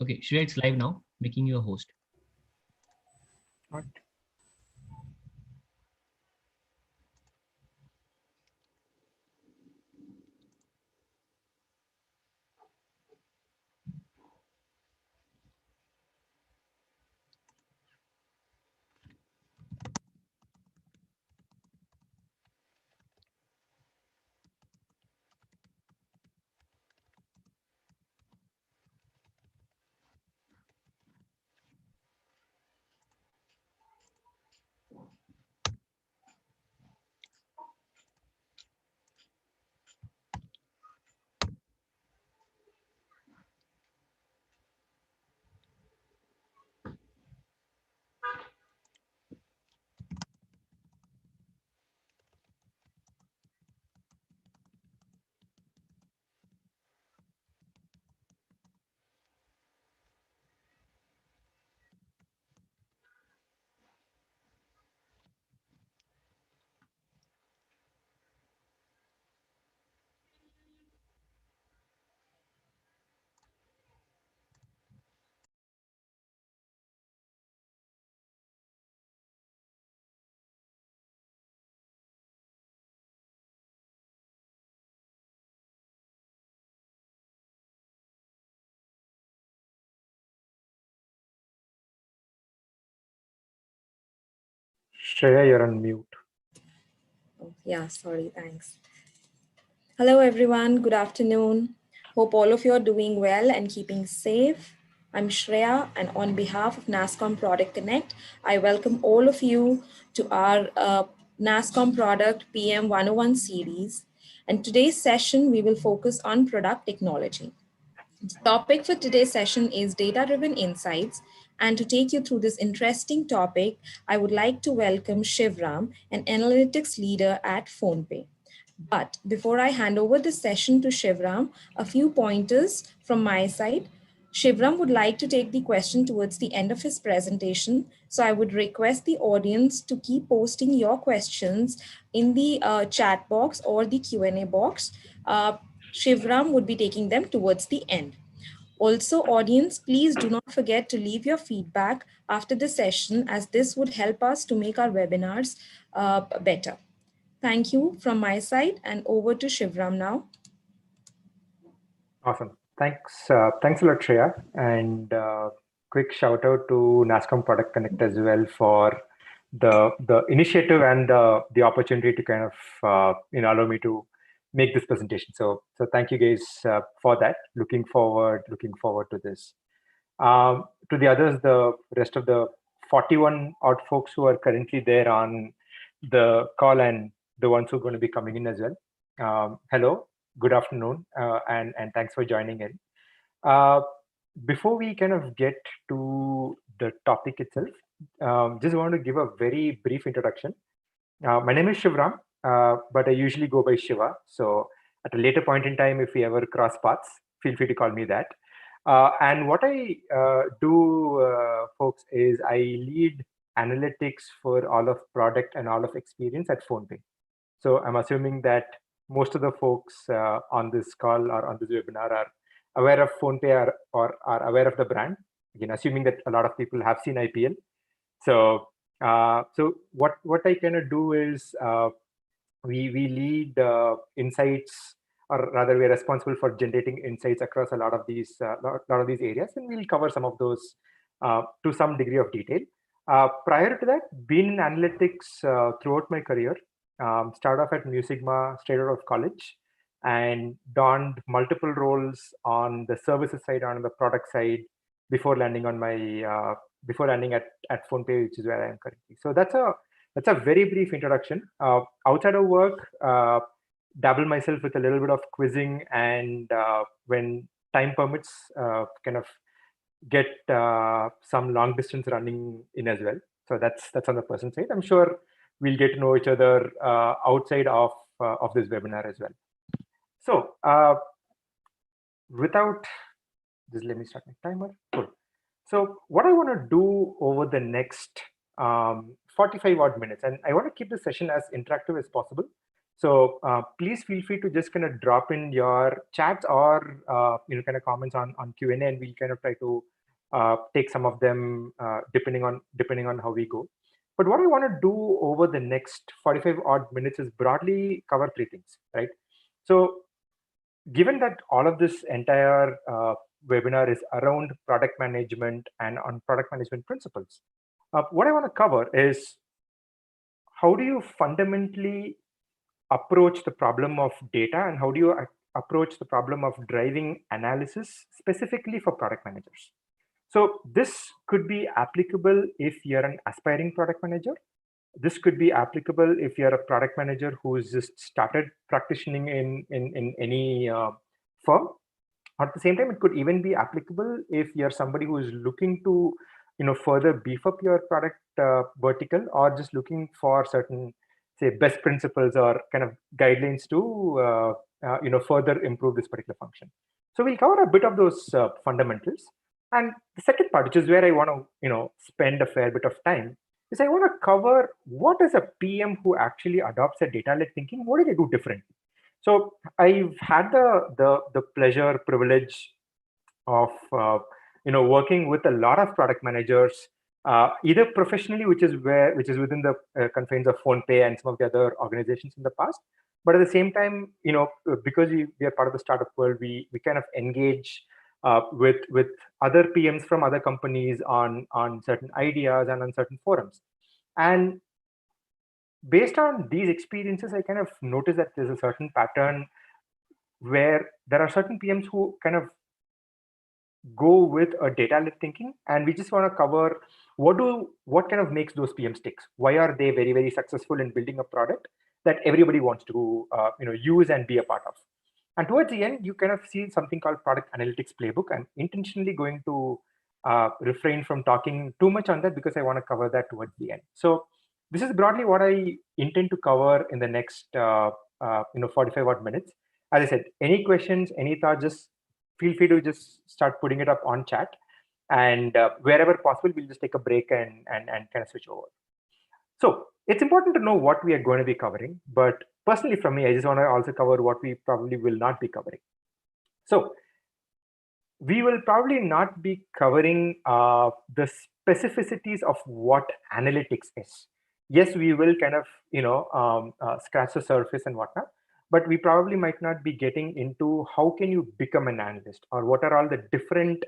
Okay, Shreya, it's live now, making you a host. Right. Shreya, you're on mute. Oh, yeah, sorry, thanks. Hello, everyone. Good afternoon. Hope all of you are doing well and keeping safe. I'm Shreya, and on behalf of NASSCOM Product Connect, I welcome all of you to our NASSCOM Product PM 101 series. And today's session, we will focus on product technology. The topic for today's session is data-driven insights. And to take you through this interesting topic, I would like to welcome Shivram, an analytics leader at PhonePe. But before I hand over the session to Shivram, a few pointers from my side. Shivram would like to take the question towards the end of his presentation. So I would request the audience to keep posting your questions in the chat box or the Q&A box. Shivram would be taking them towards the end. Also, audience, please do not forget to leave your feedback after the session, as this would help us to make our webinars better. Thank you from my side, and over to Shivram now. Awesome. Thanks a lot, Shreya. And quick shout out to NASSCOM Product Connect as well for the initiative and the opportunity to kind of allow me to make this presentation. So thank you guys for that. Looking forward to this. To the others, the rest of the 41 odd folks who are currently there on the call and the ones who are going to be coming in as well. Hello, good afternoon, and thanks for joining in. Before we kind of get to the topic itself, just want to give a very brief introduction. My name is Shivram, but I usually go by Shiva. So at a later point in time, if we ever cross paths, feel free to call me that. And what I do, folks, is I lead analytics for all of product and all of experience at PhonePe. So I'm assuming that most of the folks on this call or on this webinar are aware of PhonePe or are aware of the brand. Again, assuming that a lot of people have seen IPL. So what I kind of do is we lead insights, or rather we're responsible for generating insights across a lot of these areas, and we'll cover some of those to some degree of detail. Prior to that, been in analytics throughout my career. Started off at Mu Sigma straight out of college, and donned multiple roles on the services side, on the product side, before landing on my before landing at PhonePe, which is where I am currently. So that's a very brief introduction. Outside of work, dabble myself with a little bit of quizzing, and when time permits, kind of get some long distance running in as well. So that's on the person side. I'm sure we'll get to know each other outside of this webinar as well. So without just let me start my timer. Cool. So what I want to do over the next 45 odd minutes, and I want to keep the session as interactive as possible. So please feel free to just kind of drop in your chats or kind of comments on Q&A, and we'll kind of try to take some of them depending on how we go. But what I want to do over the next 45 odd minutes is broadly cover three things, right? So given that all of this entire webinar is around product management and on product management principles, what I want to cover is how do you fundamentally approach the problem of data, and how do you approach the problem of driving analysis specifically for product managers. So this could be applicable if you're an aspiring product manager. This could be applicable if you're a product manager who's just started practicing in any firm. At the same time, it could even be applicable if you're somebody who is looking to further beef up your product vertical, or just looking for certain, say, best principles or kind of guidelines to further improve this particular function. So we'll cover a bit of those fundamentals. And the second part, which is where I want to spend a fair bit of time, is I want to cover what is a PM who actually adopts a data-led thinking. What do they do differently? So I've had the pleasure, privilege of working with a lot of product managers, either professionally, which is within the confines of PhonePe and some of the other organizations in the past. But at the same time, because we are part of the startup world, we kind of engage with other PMs from other companies on certain ideas and on certain forums. And based on these experiences, I kind of noticed that there's a certain pattern where there are certain PMs who kind of go with a data-led thinking, and we just want to cover what kind of makes those PMs tick. Why are they very, very successful in building a product that everybody wants to use and be a part of? And towards the end, you kind of see something called product analytics playbook. I'm intentionally going to refrain from talking too much on that because I want to cover that towards the end. So this is broadly what I intend to cover in the next 45 odd minutes. As I said, any questions, any thoughts, just feel free to just start putting it up on chat, and wherever possible, we'll just take a break and kind of switch over. So it's important to know what we are going to be covering, but personally for me, I just want to also cover what we probably will not be covering. So we will probably not be covering the specificities of what analytics is. Yes, we will kind of scratch the surface and whatnot, but we probably might not be getting into how can you become an analyst, or what are all the different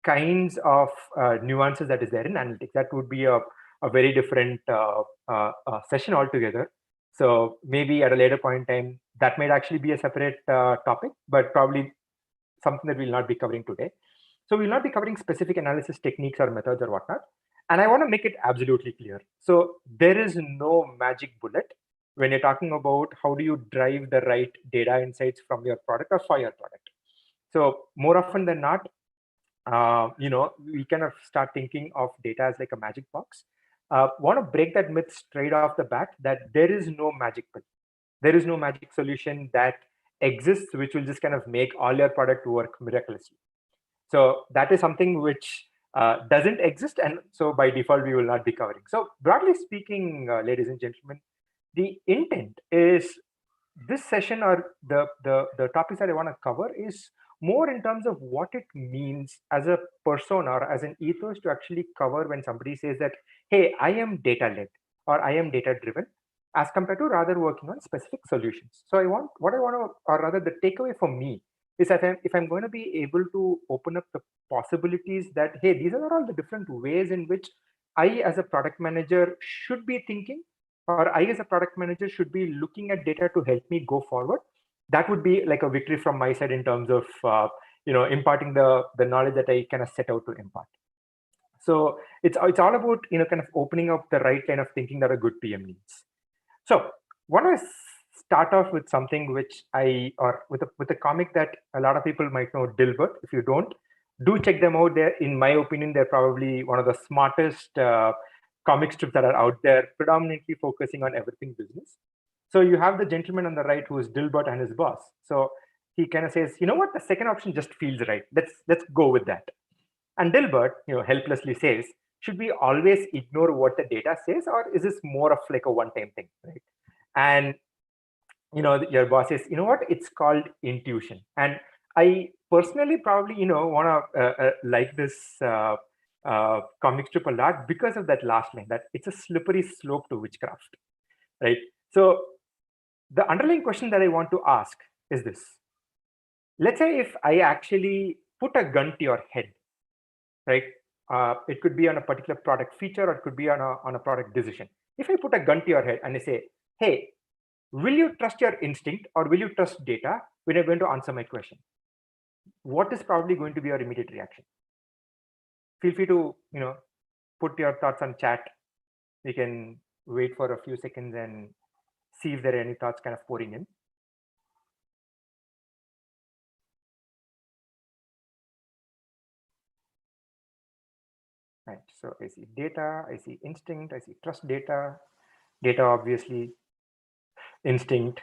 kinds of nuances that is there in analytics. That would be a very different session altogether. So maybe at a later point in time, that might actually be a separate topic, but probably something that we'll not be covering today. So we'll not be covering specific analysis techniques or methods or whatnot. And I want to make it absolutely clear. So there is no magic bullet when you're talking about how do you drive the right data insights from your product or for your product. So more often than not, we kind of start thinking of data as like a magic box. Want to break that myth straight off the bat, that there is no magic pill. There is no magic solution that exists which will just kind of make all your product work miraculously. So that is something which doesn't exist, and so by default we will not be covering. So broadly speaking, ladies and gentlemen, the intent is this session, or the topics that I want to cover, is more in terms of what it means as a persona or as an ethos to actually cover when somebody says that, hey, I am data led or I am data driven, as compared to rather working on specific solutions. So what I want to, or rather the takeaway for me is that if I'm going to be able to open up the possibilities that, hey, these are all the different ways in which I as a product manager should be thinking, or I as a product manager should be looking at data to help me go forward, that would be like a victory from my side in terms of imparting the knowledge that I kind of set out to impart. So it's all about kind of opening up the right kind of thinking that a good PM needs. So want to start off with something which with a comic that a lot of people might know, Dilbert. If you don't, do check them out. There, in my opinion, they're probably one of the smartest comic strips that are out there, predominantly focusing on everything business. So you have the gentleman on the right who is Dilbert and his boss. So he kind of says, you know what, the second option just feels right. Let's go with that. And Dilbert, helplessly says, should we always ignore what the data says, or is this more of like a one-time thing, right? And your boss says, you know what, it's called intuition. And I personally probably, want to like this comic strip a lot because of that last line, that it's a slippery slope to witchcraft, right? So the underlying question that I want to ask is this. Let's say if I actually put a gun to your head, right? It could be on a particular product feature, or it could be on a product decision. If I put a gun to your head and I say, hey, will you trust your instinct or will you trust data when you're going to answer my question? What is probably going to be your immediate reaction? Feel free to, put your thoughts on chat. We can wait for a few seconds and see if there are any thoughts kind of pouring in. Right, so I see data, I see instinct, I see trust data, obviously, instinct.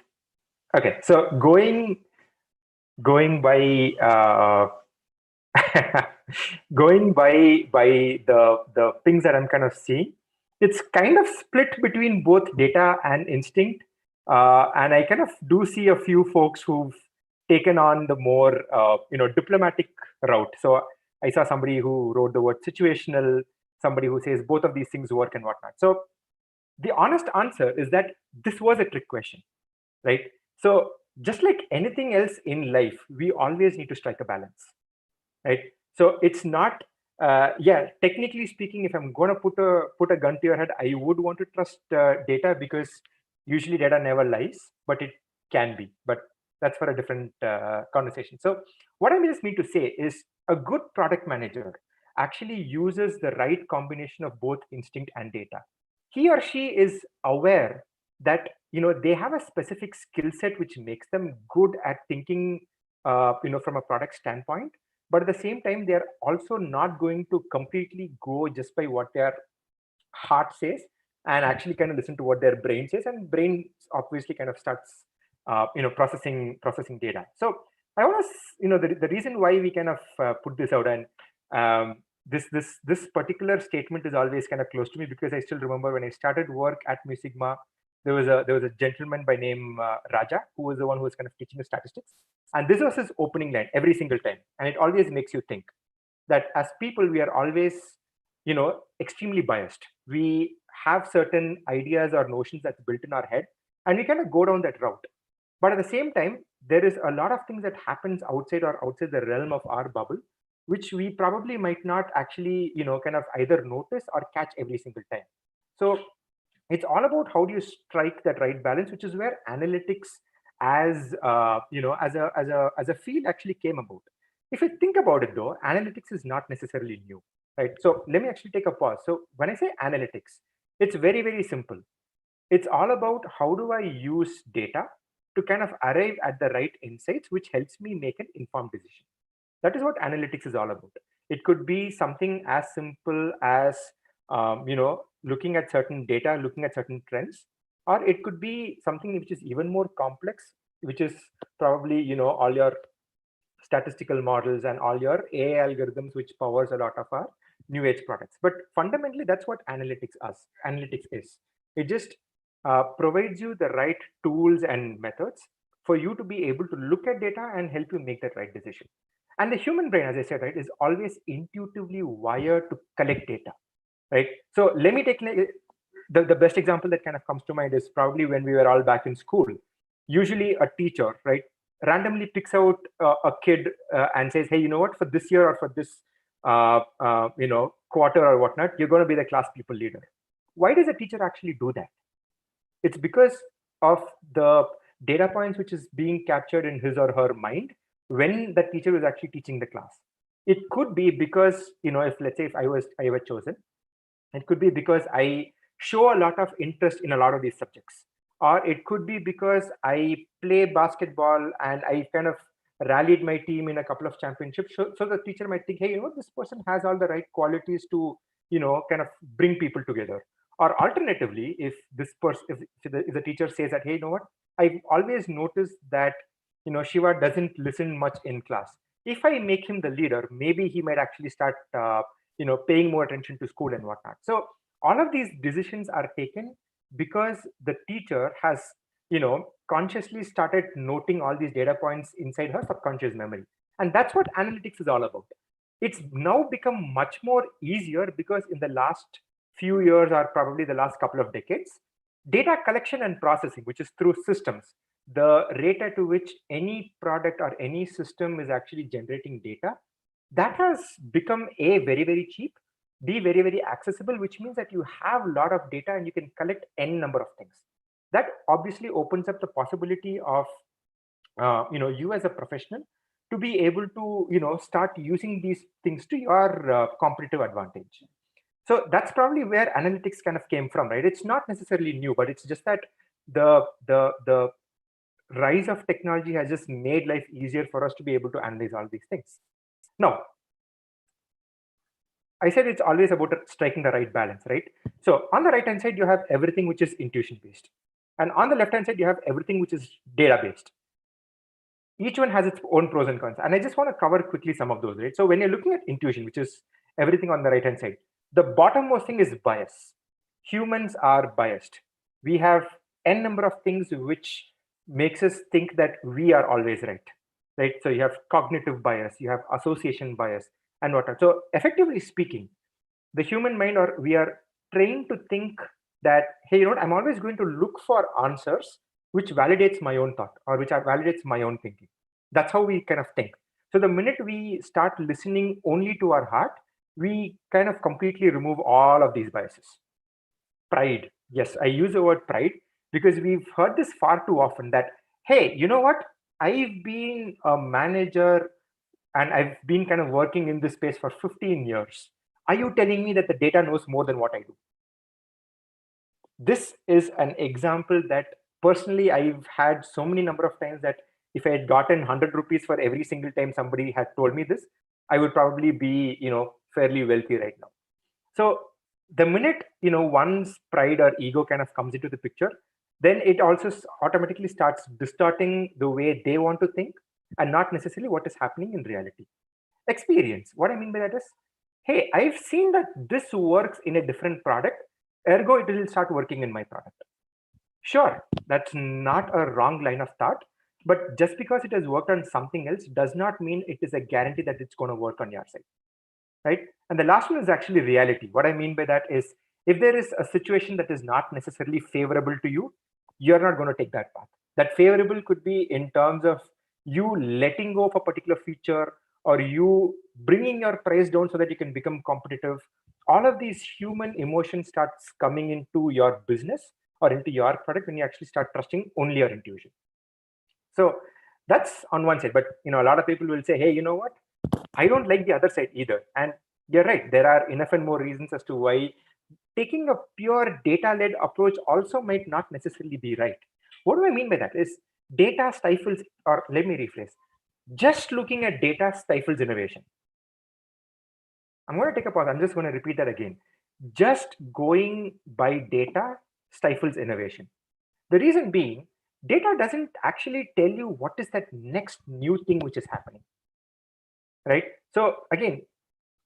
Okay, so going by going by the things that I'm kind of seeing, it's kind of split between both data and instinct, and I kind of do see a few folks who've taken on the more diplomatic route. So I saw somebody who wrote the word situational, somebody who says both of these things work and whatnot. So the honest answer is that this was a trick question, right? So just like anything else in life, we always need to strike a balance, right? So it's not, technically speaking, if I'm going to put a gun to your head, I would want to trust data, because usually data never lies, but it can be. But that's for a different conversation. So what I just mean to say is a good product manager actually uses the right combination of both instinct and data. He or she is aware that they have a specific skill set which makes them good at thinking from a product standpoint, but at the same time they're also not going to completely go just by what their heart says, and actually kind of listen to what their brain says, and brain obviously kind of starts processing data. So I want to the reason why we kind of put this out, and this particular statement is always kind of close to me, because I still remember when I started work at Mu Sigma, there was a gentleman by name Raja, who was the one who was kind of teaching the statistics, and this was his opening line every single time, and it always makes you think that as people we are always extremely biased. We have certain ideas or notions that's built in our head, and we kind of go down that route. But at the same time, there is a lot of things that happens outside the realm of our bubble, which we probably might not actually kind of either notice or catch every single time. So it's all about how do you strike that right balance, which is where analytics as as a field actually came about. If you think about it though, analytics is not necessarily new, right? So let me actually take a pause. So when I say analytics, it's very, very simple. It's all about how do I use data to kind of arrive at the right insights, which helps me make an informed decision. That is what analytics is all about. It could be something as simple as looking at certain data, looking at certain trends, or it could be something which is even more complex, which is probably all your statistical models and all your AI algorithms, which powers a lot of our new age products. But fundamentally, that's what analytics is. It just provides you the right tools and methods for you to be able to look at data and help you make that right decision. And the human brain, as I said, right, is always intuitively wired to collect data, right? So let me take the best example that kind of comes to mind is probably when we were all back in school. Usually a teacher, right, randomly picks out a kid and says, hey, you know what, for this year or for this quarter or whatnot, you're going to be the class people leader. Why does a teacher actually do that? It's because of the data points which is being captured in his or her mind when the teacher is actually teaching the class. It could be because if let's say if I were chosen, it could be because I show a lot of interest in a lot of these subjects, or it could be because I play basketball and I kind of rallied my team in a couple of championships. So the teacher might think, hey, this person has all the right qualities to kind of bring people together. Or alternatively, if this person, if the teacher says that, hey, you know what, I've always noticed that Shiva doesn't listen much in class. If I make him the leader, maybe he might actually start paying more attention to school and whatnot. So all of these decisions are taken because the teacher has consciously started noting all these data points inside her subconscious memory. And that's what analytics is all about. It's now become much more easier because in the last few years, or probably the last couple of decades, data collection and processing, which is through systems, the rate at which any product or any system is actually generating data, that has become A, very, very cheap, B, very, very accessible, which means that you have a lot of data and you can collect n number of things. That obviously opens up the possibility of you as a professional to be able to start using these things to your competitive advantage. So that's probably where analytics kind of came from, right? It's not necessarily new, but it's just that the rise of technology has just made life easier for us to be able to analyze all these things. Now, I said it's always about striking the right balance, right? So on the right hand side, you have everything which is intuition based, and on the left hand side, you have everything which is data based. Each one has its own pros and cons, and I just want to cover quickly some of those, right? So when you're looking at intuition, which is everything on the right hand side, the bottommost thing is bias. Humans are biased. We have n number of things which makes us think that we are always right? So you have cognitive bias, you have association bias, and whatnot. So effectively speaking, the human mind, or we are trained to think that, hey, I'm always going to look for answers which validates my own thought or which validates my own thinking. That's how we kind of think. So the minute we start listening only to our heart, we kind of completely remove all of these biases. Pride. Yes, I use the word pride because we've heard this far too often that, hey, you know what? I've been a manager and I've been kind of working in this space for 15 years. Are you telling me that the data knows more than what I do? This is an example that personally I've had so many number of times that if I had gotten 100 rupees for every single time somebody had told me this, I would probably be, fairly wealthy right now. So the minute, one's pride or ego kind of comes into the picture, then it also automatically starts distorting the way they want to think and not necessarily what is happening in reality. Experience. What I mean by that is, hey, I've seen that this works in a different product, ergo it will start working in my product. Sure, that's not a wrong line of thought, but just because it has worked on something else does not mean it is a guarantee that it's going to work on your side, right? And the last one is actually reality. What I mean by that is, if there is a situation that is not necessarily favorable to you, you're not going to take that path. That favorable could be in terms of you letting go of a particular feature or you bringing your price down so that you can become competitive. All of these human emotions starts coming into your business or into your product when you actually start trusting only your intuition. So that's on one side, but a lot of people will say, hey, you know what, I don't like the other side either. And you're right, there are enough and more reasons as to why taking a pure data-led approach also might not necessarily be right. What do I mean by that is data stifles, or let me rephrase, just looking at data stifles innovation. I'm going to take a pause. I'm just going to repeat that again. Just going by data stifles innovation. The reason being, data doesn't actually tell you what is that next new thing which is happening, right? So again,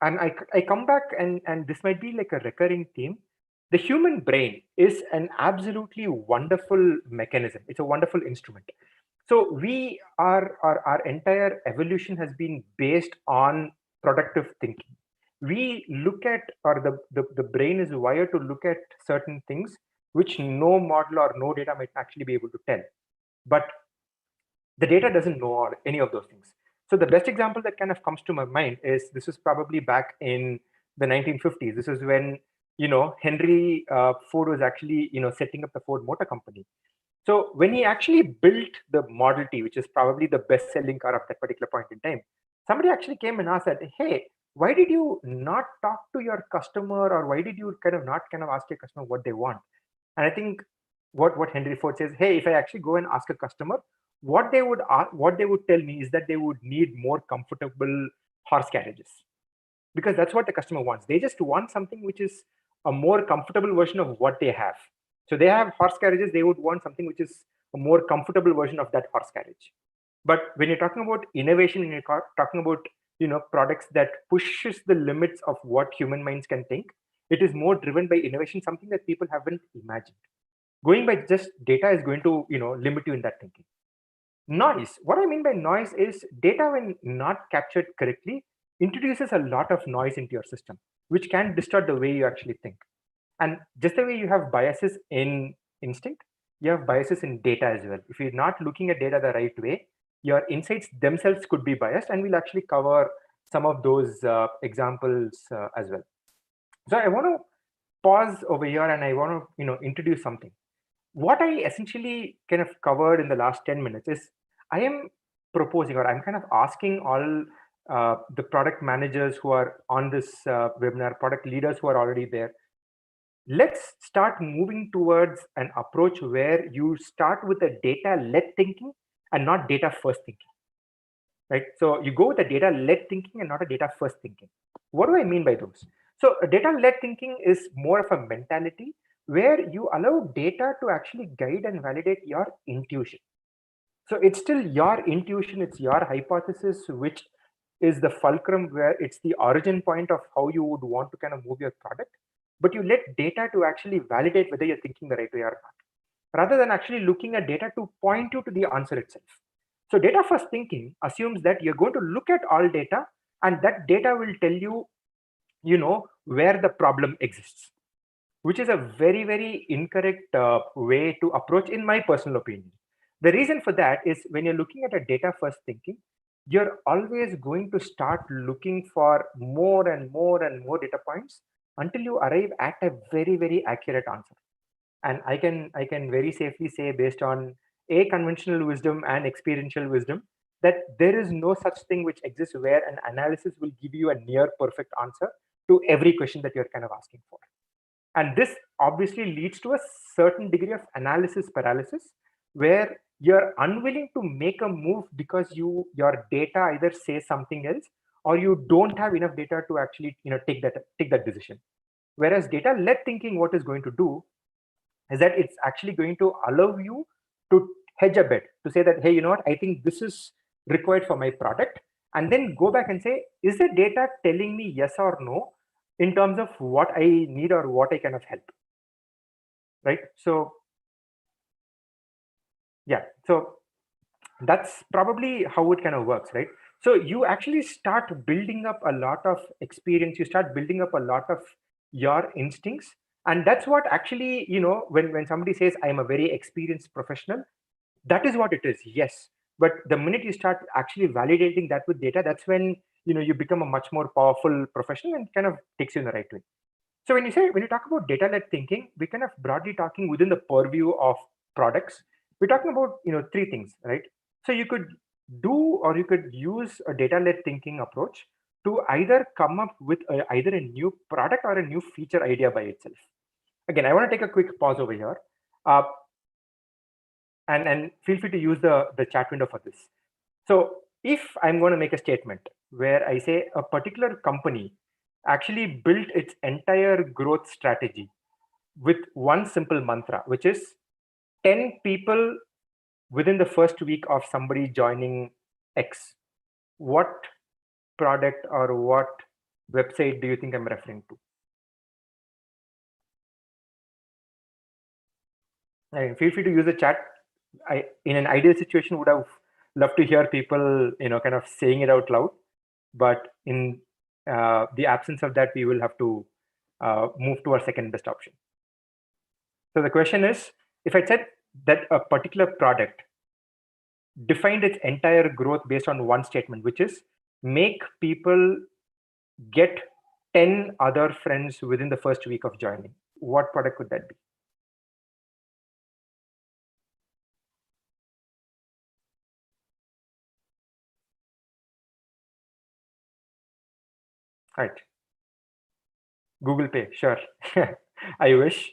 and I come back and this might be like a recurring theme. The human brain is an absolutely wonderful mechanism. It's a wonderful instrument. So our entire evolution has been based on productive thinking. We look at, or the brain is wired to look at certain things which no model or no data might actually be able to tell. But the data doesn't know any of those things. So the best example that kind of comes to my mind is, this is probably back in the 1950s. This is when, Henry Ford was actually, setting up the Ford Motor Company. So when he actually built the Model T, which is probably the best selling car of that particular point in time, somebody actually came and asked that, hey, why did you not talk to your customer, or why did you not ask your customer what they want? And I think what Henry Ford says, hey, if I actually go and ask a customer, what they would tell me is that they would need more comfortable horse carriages, because that's what the customer wants. They just want something which is a more comfortable version of what they have. So they have horse carriages, they would want something which is a more comfortable version of that horse carriage. But when you're talking about innovation, and you're talking about products that pushes the limits of what human minds can think, it is more driven by innovation, something that people haven't imagined. Going by just data is going to limit you in that thinking. Noise. What I mean by noise is data, when not captured correctly, introduces a lot of noise into your system, which can distort the way you actually think. And just the way you have biases in instinct, you have biases in data as well. If you're not looking at data the right way, your insights themselves could be biased, and we'll actually cover some of those examples as well. So I want to pause over here, and I want to introduce something. What I essentially kind of covered in the last 10 minutes is I am proposing, or I'm kind of asking all the product managers who are on this webinar, product leaders who are already there, let's start moving towards an approach where you start with a data-led thinking and not data-first thinking, right? So you go with a data-led thinking and not a data-first thinking. What do I mean by those? So a data-led thinking is more of a mentality where you allow data to actually guide and validate your intuition. So it's still your intuition, it's your hypothesis, which is the fulcrum, where it's the origin point of how you would want to kind of move your product. But you let data to actually validate whether you're thinking the right way or not, rather than actually looking at data to point you to the answer itself. So data first thinking assumes that you're going to look at all data, and that data will tell you, where the problem exists, which is a very, very incorrect way to approach, in my personal opinion. The reason for that is when you're looking at a data first thinking, you're always going to start looking for more and more and more data points until you arrive at a very, very accurate answer. And I can very safely say, based on a conventional wisdom and experiential wisdom, that there is no such thing which exists where an analysis will give you a near perfect answer to every question that you're kind of asking for. And this obviously leads to a certain degree of analysis paralysis, where you're unwilling to make a move because your data either says something else, or you don't have enough data to actually take that decision. Whereas data-led thinking, what is going to do is that it's actually going to allow you to hedge a bet, to say that, hey, you know what, I think this is required for my product, and then go back and say, is the data telling me yes or no in terms of what I need or what I kind of help, right? So yeah, so that's probably how it kind of works, right? So you actually start building up a lot of experience, you start building up a lot of your instincts, and that's what actually, when somebody says I'm a very experienced professional, that is what it is, yes. But the minute you start actually validating that with data, that's when you become a much more powerful professional, and kind of takes you in the right way. So when you talk about data-led thinking, we're kind of broadly talking within the purview of products. We're talking about three things, right? So you could you could use a data-led thinking approach to either come up with either a new product or a new feature idea by itself. Again, I want to take a quick pause over here, and feel free to use the chat window for this. So if I'm going to make a statement where I say a particular company actually built its entire growth strategy with one simple mantra, which is 10 people within the first week of somebody joining X, what product or what website do you think I'm referring to? And feel free to use the chat. In an ideal situation, would have loved to hear people, kind of saying it out loud. But in the absence of that, we will have to move to our second best option. So the question is, if I said that a particular product defined its entire growth based on one statement, which is make people get 10 other friends within the first week of joining, what product could that be? Right. Google Pay, sure. I wish.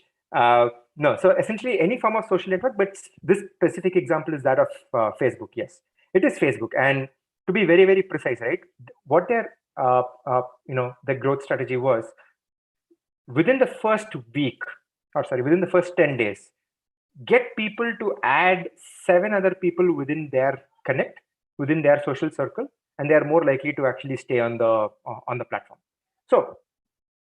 No, so essentially any form of social network, but this specific example is that of Facebook. Yes, it is Facebook. And to be very, very precise, right, what their the growth strategy was, within the first week, or sorry, within the first 10 days, get people to add 7 other people within their connect, within their social circle, and they are more likely to actually stay on the platform. So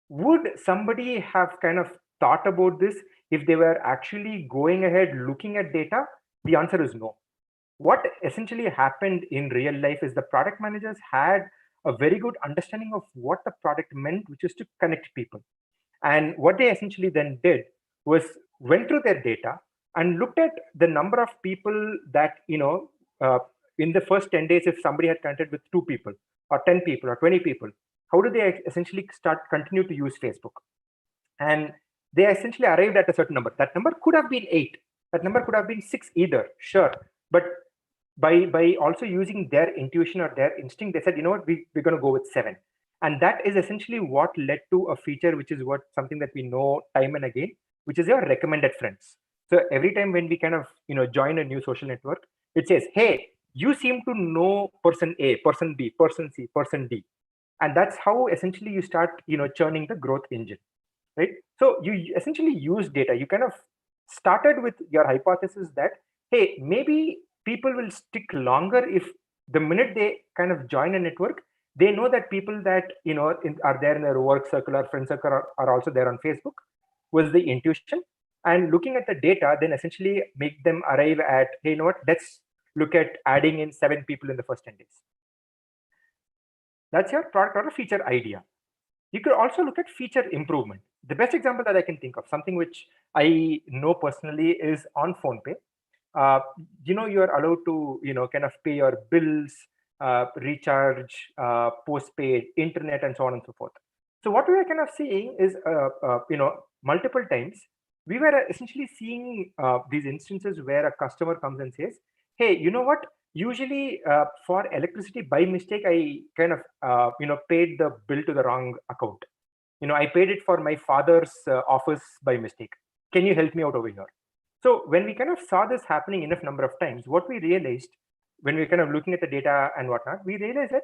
would somebody have kind of thought about this if they were actually going ahead looking at data? The answer is no. what essentially happened in real life is the product managers had a very good understanding of what the product meant, which is to connect people. And what they essentially then did was went through their data and looked at the number of people that, in the first 10 days, if somebody had connected with 2 people or 10 people or 20 people, how do they essentially continue to use Facebook? And they essentially arrived at a certain number. That number could have been 8. That number could have been 6 either, sure. But by also using their intuition or their instinct, they said, you know what, we're going to go with 7. And that is essentially what led to a feature, which is something that we know time and again, which is your recommended friends. So every time when we kind of join a new social network, it says, hey, you seem to know person A, person B, person C, person D. And that's how essentially you start churning the growth engine, right? So you essentially use data. You kind of started with your hypothesis that, hey, maybe people will stick longer if the minute they kind of join a network, they know that people that are there in their work circle or friend circle are also there on Facebook, was the intuition. And looking at the data then essentially make them arrive at, hey, you know what, let's look at adding in 7 people in the first 10 days. That's your product or a feature idea. You could also look at feature improvement. The best example that I can think of, something which I know personally, is on PhonePe. You're allowed to kind of pay your bills, recharge, postpaid, internet, and so on and so forth. So what we are kind of seeing is multiple times we were essentially seeing these instances where a customer comes and says, hey, you know what, usually for electricity, by mistake I kind of paid the bill to the wrong account. I paid it for my father's office by mistake. Can you help me out over here? So when we kind of saw this happening enough number of times, what we realized when we kind of looking at the data and whatnot, we realized that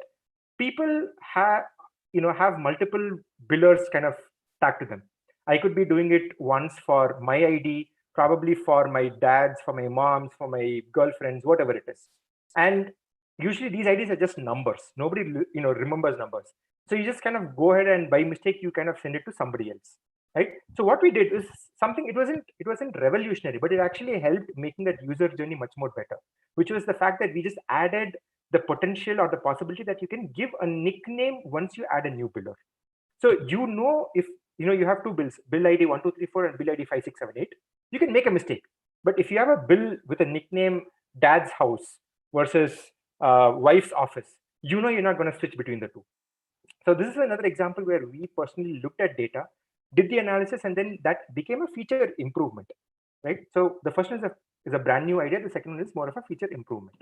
people have multiple billers kind of tagged to them. I could be doing it once for my ID, probably for my dad's, for my mom's, for my girlfriend's, whatever it is. And usually these IDs are just numbers. Nobody remembers numbers. So you just kind of go ahead and by mistake you kind of send it to somebody else, right? So what we did is something, it wasn't revolutionary, but it actually helped making that user journey much more better, which was the fact that we just added the potential or the possibility that you can give a nickname once you add a new biller. So if you have 2 bills, bill ID 1234 and bill ID 5678, you can make a mistake. But if you have a bill with a nickname dad's house versus wife's office, you're not going to switch between the two. So this is another example where we personally looked at data, did the analysis, and then that became a feature improvement, right? So the first one is a brand new idea. The second one is more of a feature improvement.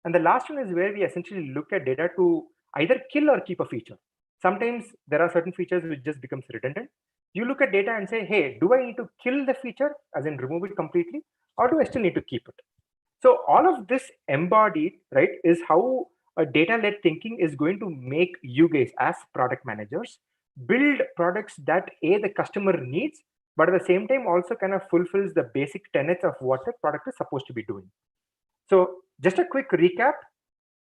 And the last one is where we essentially look at data to either kill or keep a feature. Sometimes there are certain features which just becomes redundant. You look at data and say, hey, do I need to kill the feature, as in remove it completely, or do I still need to keep it? So all of this embodied, right, is how a data-led thinking is going to make you guys as product managers build products that the customer needs, but at the same time also kind of fulfills the basic tenets of what the product is supposed to be doing. So just a quick recap,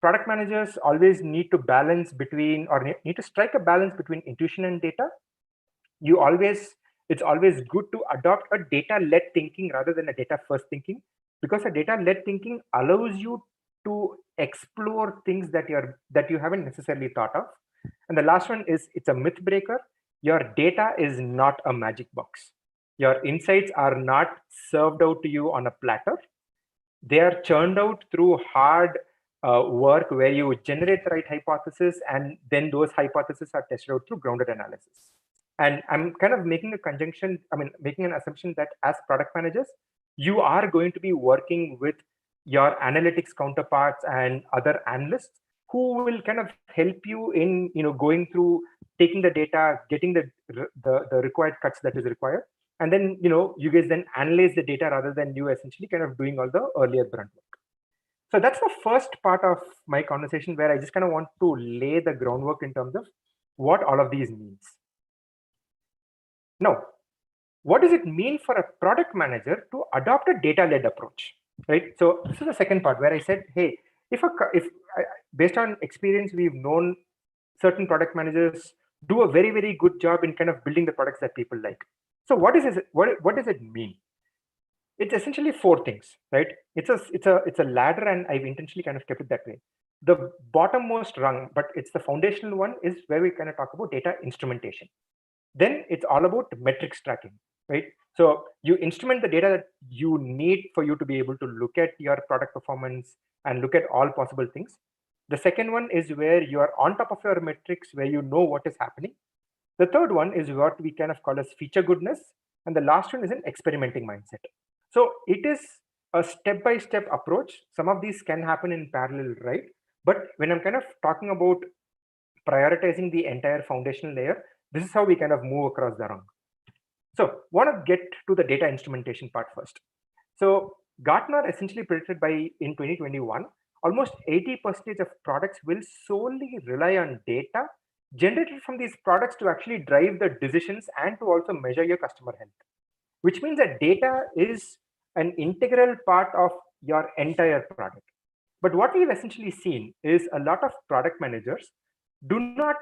product managers always need to balance between, or need to strike a balance between intuition and data. It's always good to adopt a data-led thinking rather than a data-first thinking, because a data-led thinking allows you to explore things that you haven't necessarily thought of. And the last one is, it's a myth breaker. Your data is not a magic box. Your insights are not served out to you on a platter. They are churned out through hard work where you generate the right hypothesis, and then those hypotheses are tested out through grounded analysis. And I'm kind of making an assumption that as product managers, you are going to be working with your analytics counterparts and other analysts who will kind of help you in going through, taking the data, getting the required cuts that is required, and then you guys then analyze the data rather than you essentially kind of doing all the earlier grunt work. So that's the first part of my conversation, where I just kind of want to lay the groundwork in terms of what all of these means. Now, what does it mean for a product manager to adopt a data-led approach, right? So this is the second part where I said, hey, based on experience, we've known certain product managers do a very, very good job in kind of building the products that people like. So what does it mean? It's essentially four things, right? It's a ladder, and I've intentionally kind of kept it that way. The bottommost rung, but it's the foundational one, is where we kind of talk about data instrumentation. Then it's all about metrics tracking, right? So you instrument the data that you need for you to be able to look at your product performance and look at all possible things. The second one is where you are on top of your metrics, where you know what is happening. The third one is what we kind of call as feature goodness. And the last one is an experimenting mindset. So it is a step-by-step approach. Some of these can happen in parallel, right? But when I'm kind of talking about prioritizing the entire foundational layer, this is how we kind of move across the rung. So want to get to the data instrumentation part first. So Gartner essentially predicted by in 2021, almost 80% of products will solely rely on data generated from these products to actually drive the decisions and to also measure your customer health, which means that data is an integral part of your entire product. But what we've essentially seen is a lot of product managers do not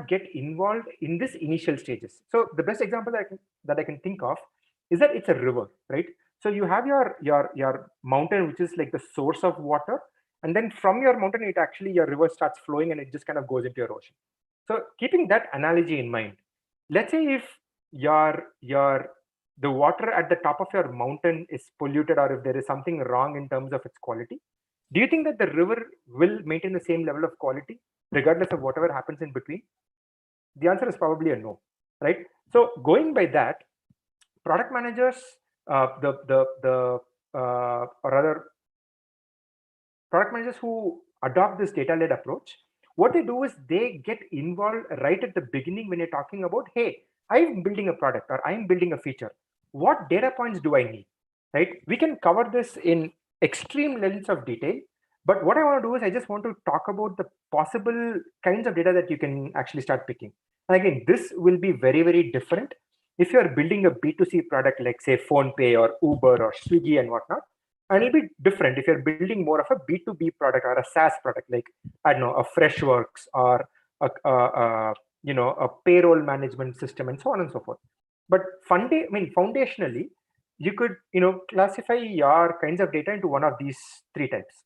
get involved in this initial stages. So the best example that I can think of is that it's a river, right? So you have your mountain, which is like the source of water, and then from your mountain, it actually your river starts flowing and it just kind of goes into your ocean. So keeping that analogy in mind, let's say if the water at the top of your mountain is polluted, or if there is something wrong in terms of its quality, do you think that the river will maintain the same level of quality regardless of whatever happens in between? The answer is probably a no, right? So going by that, product managers, or rather product managers who adopt this data-led approach, what they do is they get involved right at the beginning when you're talking about, hey, I'm building a product or I'm building a feature. What data points do I need, right? We can cover this in extreme levels of detail, but what I want to do is I just want to talk about the possible kinds of data that you can actually start picking. And again, this will be very, very different if you're building a B2C product like, say, PhonePe or Uber or Swiggy and whatnot. And it'll be different if you're building more of a B2B product or a SaaS product, like, I don't know, a Freshworks or a payroll management system and so on and so forth. But foundationally, you could classify your kinds of data into one of these three types.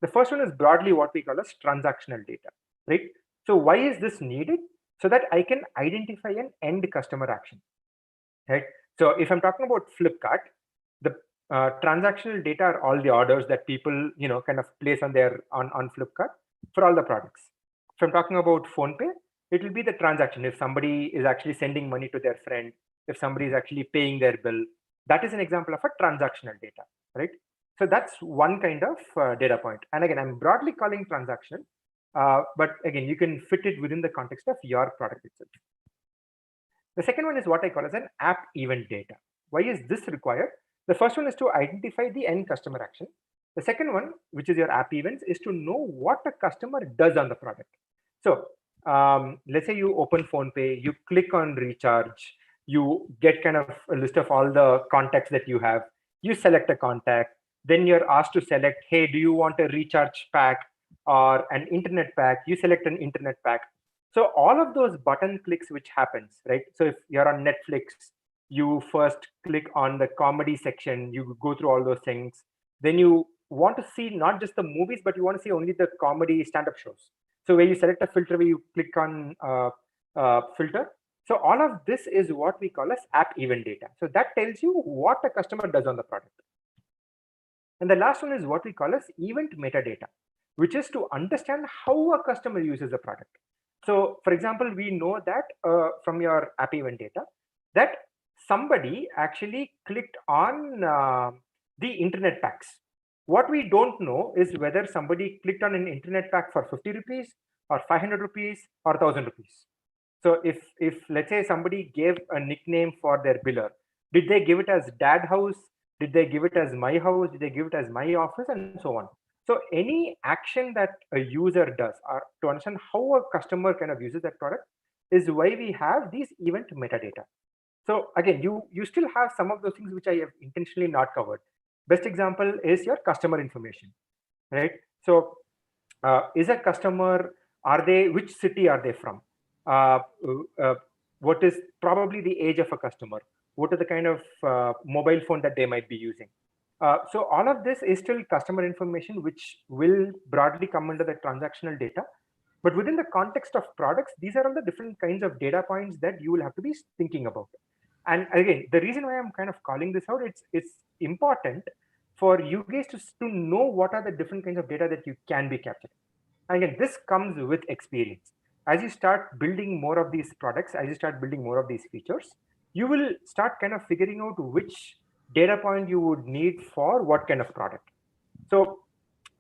The first one is broadly what we call as transactional data, right? So why is this needed? So that I can identify an end customer action, right? So if I'm talking about Flipkart, the transactional data are all the orders that people kind of place on Flipkart for all the products. If I'm talking about PhonePe, it will be the transaction. If somebody is actually sending money to their friend, if somebody is actually paying their bill, that is an example of a transactional data, right? So that's one kind of data point. And again, I'm broadly calling transactional, but again, you can fit it within the context of your product itself. The second one is what I call as an app event data. Why is this required? The first one is to identify the end customer action. The second one, which is your app events, is to know what a customer does on the product. So let's say you open PhonePe, you click on recharge, you get kind of a list of all the contacts that you have, you select a contact, then you're asked to select, hey, do you want a recharge pack or an internet pack? You select an internet pack. So all of those button clicks which happens, right? So if you're on Netflix, you first click on the comedy section, you go through all those things. Then you want to see not just the movies, but you want to see only the comedy stand-up shows. So where you select a filter, where you click on filter. So all of this is what we call as app event data. So that tells you what a customer does on the product. And the last one is what we call as event metadata, which is to understand how a customer uses the product. So for example, we know that from your app event data that somebody actually clicked on the internet packs. What we don't know is whether somebody clicked on an internet pack for 50 rupees or 500 rupees or 1000 rupees. So if let's say somebody gave a nickname for their biller, did they give it as dad house? Did they give it as my house? Did they give it as my office, and so on? So any action that a user does, or to understand how a customer kind of uses that product, is why we have these event metadata. So again, you still have some of those things which I have intentionally not covered. Best example is your customer information, right? So is a customer, which city are they from? what is probably the age of a customer, what are the kind of mobile phone that they might be using. So all of this is still customer information, which will broadly come under the transactional data. But within the context of products, these are all the different kinds of data points that you will have to be thinking about. And again, the reason why I'm kind of calling this out, it's important for you guys to know what are the different kinds of data that you can be capturing. Again, this comes with experience. As you start building more of these products, as you start building more of these features, you will start kind of figuring out which data point you would need for what kind of product. So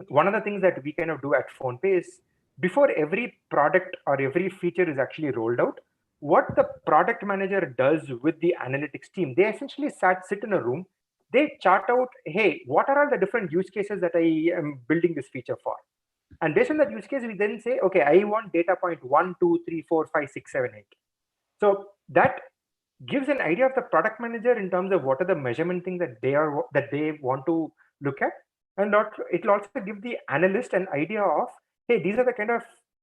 one of the things that we kind of do at PhonePe is, before every product or every feature is actually rolled out, what the product manager does with the analytics team, they essentially sit in a room, they chart out, hey, what are all the different use cases that I am building this feature for? And based on that use case, we then say, okay, I want data point 1, 2, 3, 4, 5, 6, 7, 8. So that gives an idea of the product manager in terms of what are the measurement things that they want to look at. And it will also give the analyst an idea of, hey, these are the kind of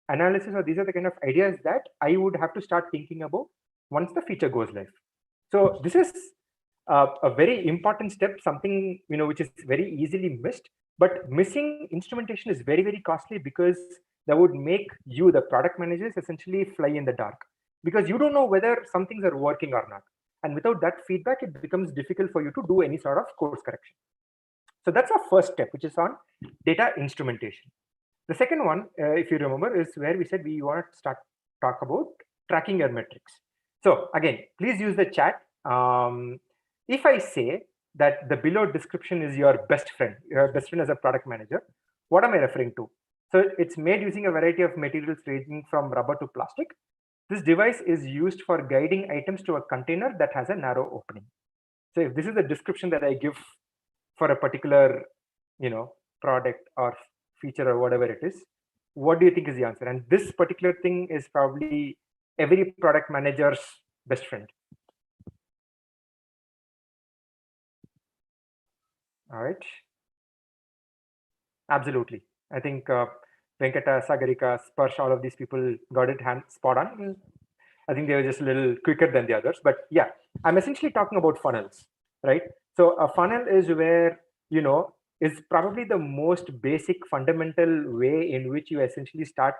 analysis or these are the kind of ideas that I would have to start thinking about once the feature goes live. So this is a very important step, something which is very easily missed. But missing instrumentation is very, very costly, because that would make you, the product managers, essentially fly in the dark, because you don't know whether some things are working or not. And without that feedback, it becomes difficult for you to do any sort of course correction. So that's our first step, which is on data instrumentation. The second one, if you remember, is where we said we want to talk about tracking your metrics. So again, please use the chat. If I say that the below description is your best friend as a product manager, what am I referring to? So it's made using a variety of materials ranging from rubber to plastic. This device is used for guiding items to a container that has a narrow opening. So if this is the description that I give for a particular, product or feature or whatever it is, what do you think is the answer? And this particular thing is probably every product manager's best friend. All right. Absolutely. I think Venkata, Sagarika, Sparsh, all of these people got it spot on. I think they were just a little quicker than the others. But yeah, I'm essentially talking about funnels, right? So a funnel is where, is probably the most basic fundamental way in which you essentially start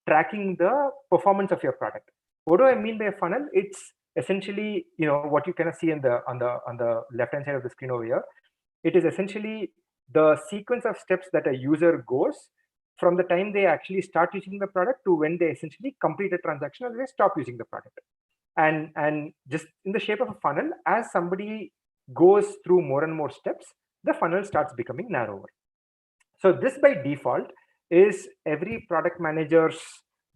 tracking the performance of your product. What do I mean by a funnel? It's essentially, what you kind of see on the left-hand side of the screen over here. It is essentially the sequence of steps that a user goes from the time they actually start using the product to when they essentially complete a transaction or they stop using the product. And just in the shape of a funnel, as somebody goes through more and more steps, the funnel starts becoming narrower. So this by default is every product manager's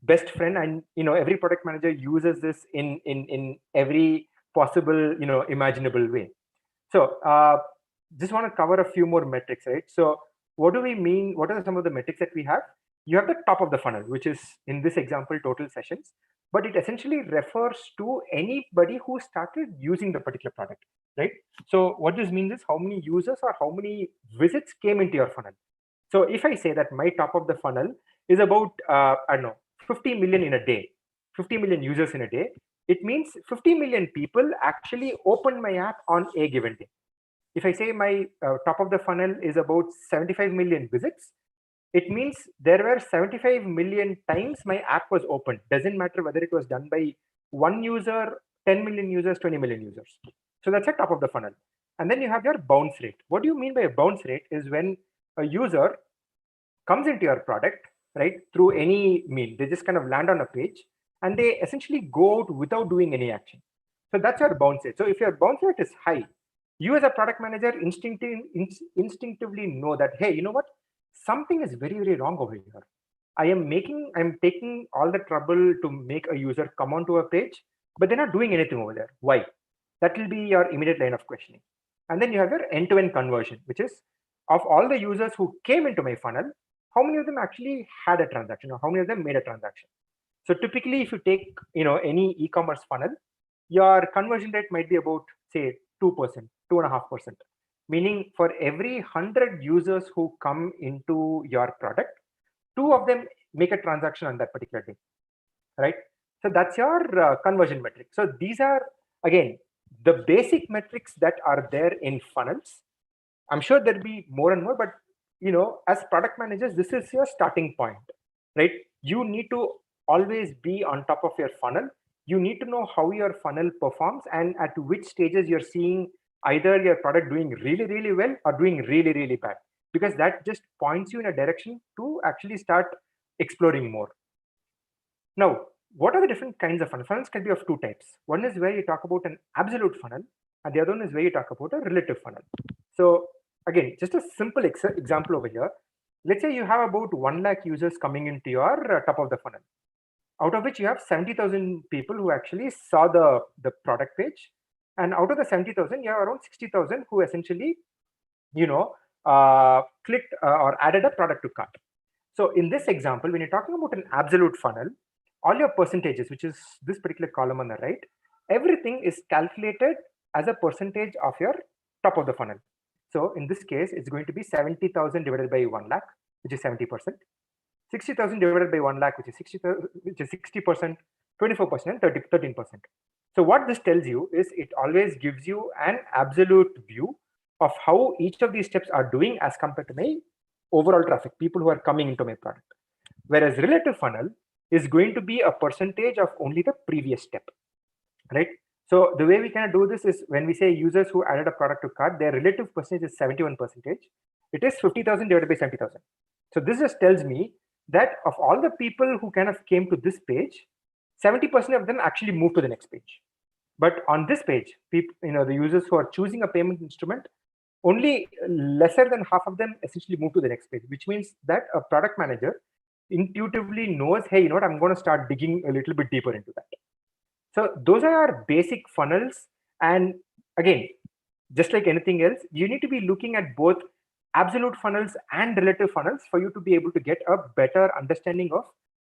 best friend, and every product manager uses this in every possible imaginable way. So just want to cover a few more metrics, right? So what do we mean? What are some of the metrics that we have? You have the top of the funnel, which is in this example total sessions, but it essentially refers to anybody who started using the particular product, right? So what this means is how many users or how many visits came into your funnel. So if I say that my top of the funnel is about, I don't know, 50 million in a day, 50 million users in a day, it means 50 million people actually open my app on a given day. If I say my top of the funnel is about 75 million visits, it means there were 75 million times my app was opened. Doesn't matter whether it was done by 1 user, 10 million users, 20 million users. So that's the top of the funnel. And then you have your bounce rate. What do you mean by a bounce rate is when a user comes into your product, right, through any mean. They just kind of land on a page and they essentially go out without doing any action. So that's your bounce rate. So if your bounce rate is high, you as a product manager instinctively know that, hey, you know what? Something is very, very wrong over here. I'm taking all the trouble to make a user come onto a page, but they're not doing anything over there. Why? That will be your immediate line of questioning. And then you have your end-to-end conversion, which is of all the users who came into my funnel, how many of them actually had a transaction or how many of them made a transaction? So typically, if you take any e-commerce funnel, your conversion rate might be about, say, 2%, 2.5%. Meaning for every 100 users who come into your product, 2 of them make a transaction on that particular day, right? So that's your conversion metric. So these are, again, the basic metrics that are there in funnels. I'm sure there'll be more and more, but as product managers, this is your starting point, right? You need to always be on top of your funnel. You need to know how your funnel performs and at which stages you're seeing either your product doing really, really well or doing really, really bad, because that just points you in a direction to actually start exploring more. Now, what are the different kinds of funnels? Funnels can be of two types. One is where you talk about an absolute funnel, and the other one is where you talk about a relative funnel. So again, just a simple example over here. Let's say you have about 1 lakh users coming into your top of the funnel, out of which you have 70,000 people who actually saw the product page. And out of the 70,000, you have around 60,000 who essentially, clicked or added a product to cart. So in this example, when you're talking about an absolute funnel, all your percentages, which is this particular column on the right, everything is calculated as a percentage of your top of the funnel. So in this case, it's going to be 70,000 divided by 1 lakh, which is 70%. 60,000 divided by 1 lakh, which is 60%, 24%, and 13%. So what this tells you is it always gives you an absolute view of how each of these steps are doing as compared to my overall traffic, people who are coming into my product. Whereas relative funnel is going to be a percentage of only the previous step, right? So the way we can do this is when we say users who added a product to cart, their relative percentage is 71%. It is 50,000 divided by 70,000. So this just tells me that of all the people who kind of came to this page, 70% of them actually moved to the next page. But on this page, people, the users who are choosing a payment instrument, only lesser than half of them essentially move to the next page, which means that a product manager intuitively knows, hey, I'm going to start digging a little bit deeper into that. So those are our basic funnels. And again, just like anything else, you need to be looking at both absolute funnels and relative funnels for you to be able to get a better understanding of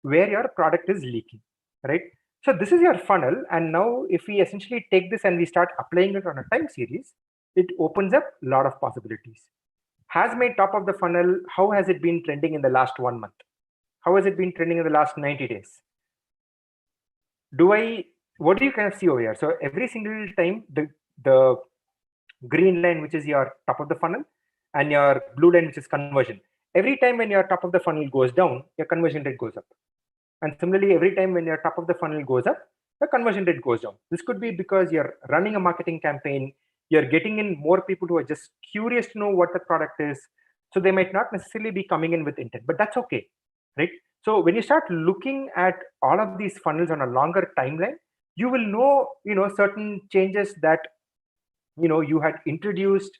where your product is leaking, right? So this is your funnel. And now if we essentially take this and we start applying it on a time series, it opens up a lot of possibilities. Has my top of the funnel, how has it been trending in the last 1 month? How has it been trending in the last 90 days? What do you kind of see over here? So every single time the green line, which is your top of the funnel, and your blue line, which is conversion. Every time when your top of the funnel goes down, your conversion rate goes up. And similarly, every time when your top of the funnel goes up, the conversion rate goes down. This could be because you're running a marketing campaign, you're getting in more people who are just curious to know what the product is. So they might not necessarily be coming in with intent, but that's okay, right? So when you start looking at all of these funnels on a longer timeline, you will know, certain changes that, you had introduced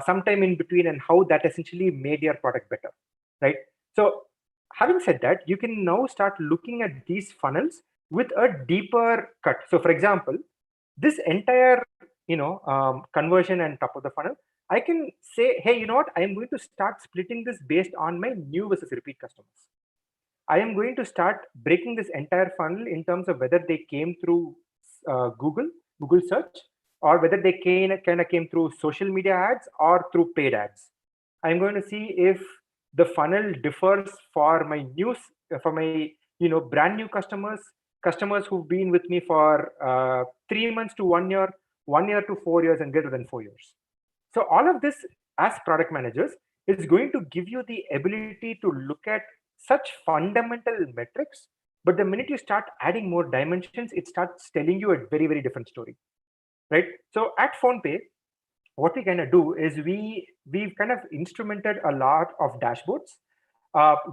sometime in between and how that essentially made your product better, right? So having said that, you can now start looking at these funnels with a deeper cut. So for example, this entire, conversion and top of the funnel, I can say, hey, you know what? I am going to start splitting this based on my new versus repeat customers. I am going to start breaking this entire funnel in terms of whether they came through Google search, or whether they kind of came through social media ads or through paid ads. I'm going to see if the funnel differs for my brand new customers who've been with me for 3 months to 1 year, 1 year to 4 years, and greater than 4 years. So all of this as product managers is going to give you the ability to look at such fundamental metrics. But the minute you start adding more dimensions, it starts telling you a very, very different story, right? So at PhonePe, what we kind of do is we've kind of instrumented a lot of dashboards,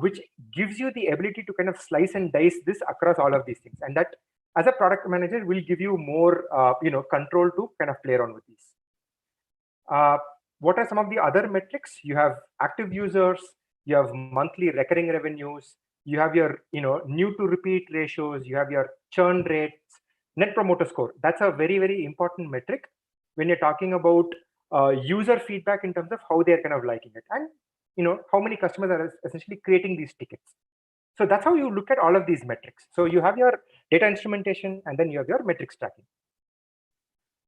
which gives you the ability to kind of slice and dice this across all of these things. And that as a product manager will give you more, control to kind of play around with these. What are some of the other metrics? You have active users, you have monthly recurring revenues, you have your, new to repeat ratios, you have your churn rates, net promoter score. That's a very, very important metric when you're talking about user feedback in terms of how they're kind of liking it, and how many customers are essentially creating these tickets. So that's how you look at all of these metrics. So you have your data instrumentation, and then you have your metrics tracking.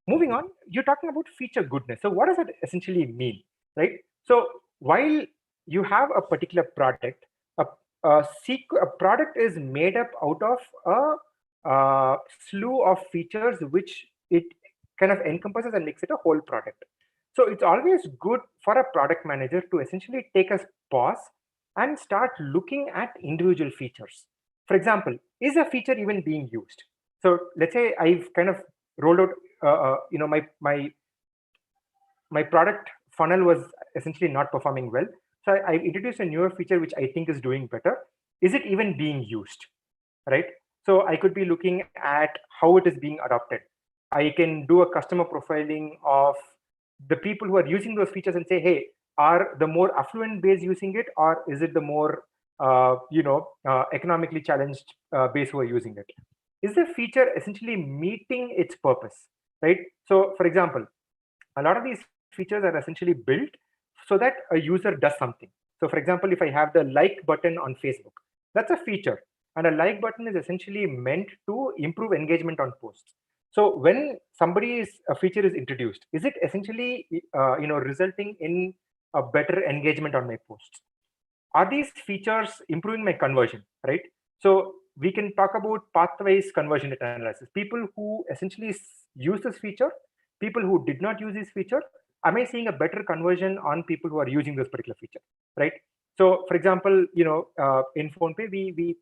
Moving on, you're talking about feature goodness. So what does that essentially mean, right? So while you have a particular product, a product is made up out of slew of features which it kind of encompasses and makes it a whole product. So it's always good for a product manager to essentially take a pause and start looking at individual features. For example, is a feature even being used? So let's say I've kind of rolled out, my product funnel was essentially not performing well. So I introduced a newer feature which I think is doing better. Is it even being used, right? So I could be looking at how it is being adopted. I can do a customer profiling of the people who are using those features and say, hey, are the more affluent base using it, or is it the more economically challenged base who are using it? Is the feature essentially meeting its purpose, right? So for example, a lot of these features are essentially built so that a user does something. So for example, if I have the like button on Facebook, that's a feature. And a like button is essentially meant to improve engagement on posts. So when a feature is introduced, is it essentially resulting in a better engagement on my posts? Are these features improving my conversion, right? So we can talk about pathways conversion analysis. People who essentially use this feature, people who did not use this feature, am I seeing a better conversion on people who are using this particular feature, right? So for example, in PhonePe, we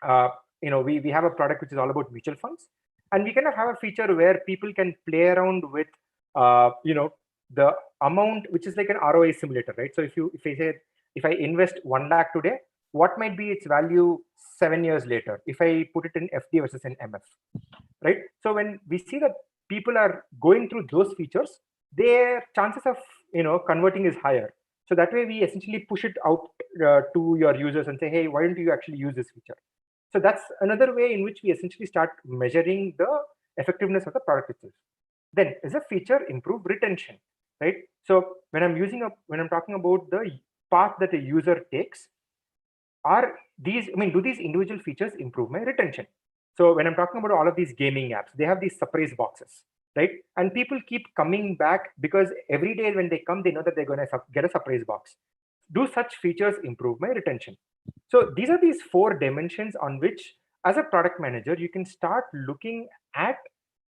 have a product which is all about mutual funds, and we kind of have a feature where people can play around with the amount, which is like an ROI simulator, right? So if I invest 1 lakh today, what might be its value 7 years later if I put it in FD versus an MF, right? So when we see that people are going through those features, their chances of converting is higher. So that way we essentially push it out to your users and say, hey, why don't you actually use this feature? So that's another way in which we essentially start measuring the effectiveness of the product itself. Then is a feature improve retention, right? So when I'm talking about the path that a user takes, do these individual features improve my retention? So when I'm talking about all of these gaming apps, they have these surprise boxes, right? And people keep coming back because every day when they come, they know that they're going to get a surprise box. Do such features improve my retention? So these are these 4 dimensions on which, as a product manager, you can start looking at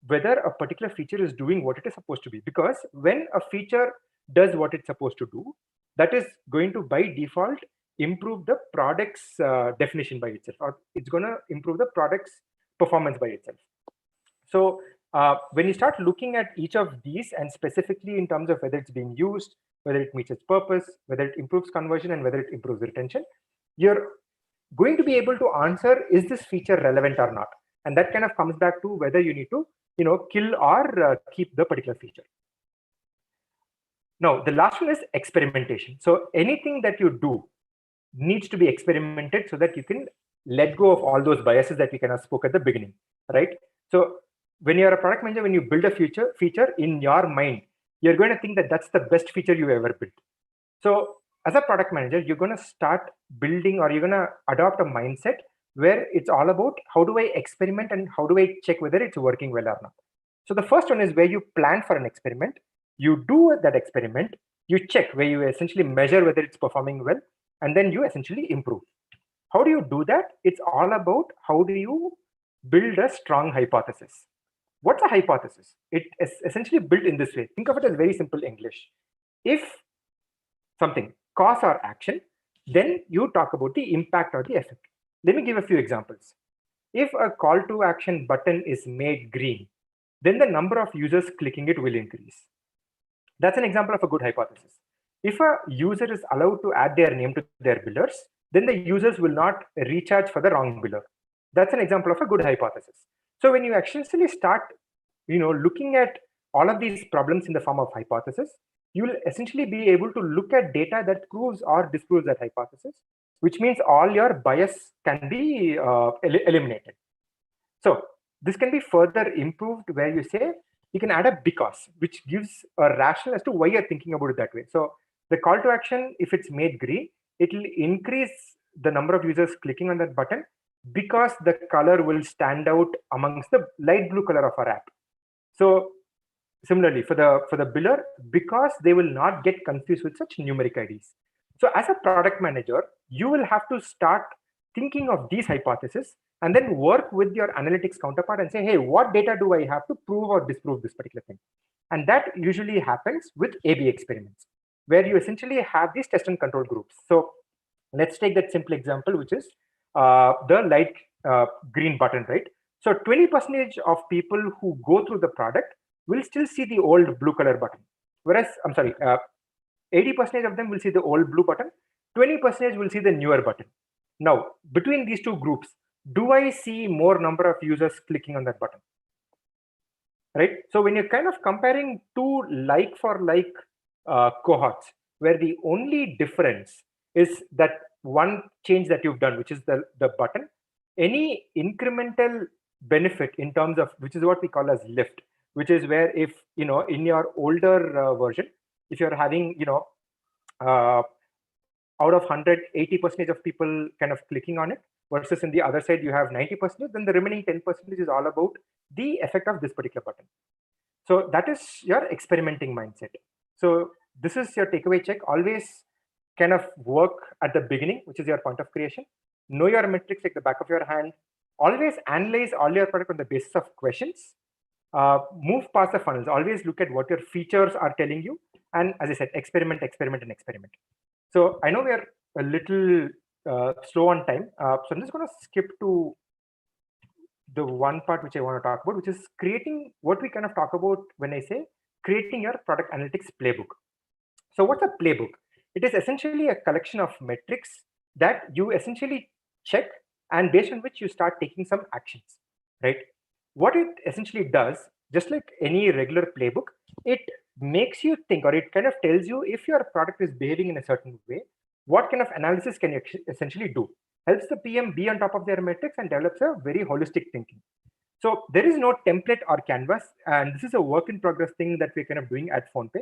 whether a particular feature is doing what it is supposed to be. Because when a feature does what it's supposed to do, that is going to, by default, improve the product's definition by itself, or it's going to improve the product's performance by itself. So when you start looking at each of these, and specifically in terms of whether it's being used, whether it meets its purpose, whether it improves conversion, and whether it improves retention, you're going to be able to answer, is this feature relevant or not? And that kind of comes back to whether you need to kill or keep the particular feature. Now, the last one is experimentation. So anything that you do needs to be experimented so that you can let go of all those biases that we kind of spoke at the beginning, right? So when you're a product manager, when you build a feature in your mind, you're going to think that that's the best feature you've ever built. So as a product manager, you're going to start building, or you're going to adopt a mindset where it's all about how do I experiment and how do I check whether it's working well or not. So the first one is where you plan for an experiment, you do that experiment, you check, where you essentially measure whether it's performing well, and then you essentially improve. How do you do that? It's all about how do you build a strong hypothesis. What's a hypothesis? It is essentially built in this way. Think of it as very simple English. If something cause or action, then you talk about the impact or the effect. Let me give a few examples. If a call to action button is made green, then the number of users clicking it will increase. That's an example of a good hypothesis. If a user is allowed to add their name to their billers, then the users will not recharge for the wrong biller. That's an example of a good hypothesis. So when you actually start looking at all of these problems in the form of hypothesis, you will essentially be able to look at data that proves or disproves that hypothesis, which means all your bias can be eliminated. So this can be further improved where you say you can add a because, which gives a rationale as to why you're thinking about it that way. So the call to action, if it's made green, it will increase the number of users clicking on that button because the color will stand out amongst the light blue color of our app. So similarly for the biller, because they will not get confused with such numeric IDs. So as a product manager, you will have to start thinking of these hypotheses and then work with your analytics counterpart and say, hey, what data do I have to prove or disprove this particular thing? And that usually happens with A/B experiments, where you essentially have these test and control groups. So let's take that simple example, which is the light green button, right? So 20% of people who go through the product will still see the old blue color button. Whereas, 80% of them will see the old blue button, 20% will see the newer button. Now, between these two groups, do I see more number of users clicking on that button? Right? So when you're kind of comparing two like for like cohorts, where the only difference is that one change that you've done, which is the button, any incremental benefit in terms of, which is what we call as lift, which is where if, in your older version, if you're having, out of 100, 80% of people kind of clicking on it, versus in the other side, you have 90%, then the remaining 10% is all about the effect of this particular button. So that is your experimenting mindset. So this is your takeaway check. Always kind of work at the beginning, which is your point of creation. Know your metrics like the back of your hand. Always analyze all your product on the basis of questions. Move past the funnels. Always look at what your features are telling you. And as I said, experiment, experiment, and experiment. So I know we are a little slow on time. So I'm just going to skip to the one part which I want to talk about, which is creating what we kind of talk about when I say creating your product analytics playbook. So what's a playbook? It is essentially a collection of metrics that you essentially check and based on which you start taking some actions, right? What it essentially does, just like any regular playbook, it makes you think, or it kind of tells you if your product is behaving in a certain way, what kind of analysis can you essentially do? Helps the PM be on top of their metrics and develops a very holistic thinking. So there is no template or canvas, and this is a work in progress thing that we're kind of doing at PhonePe,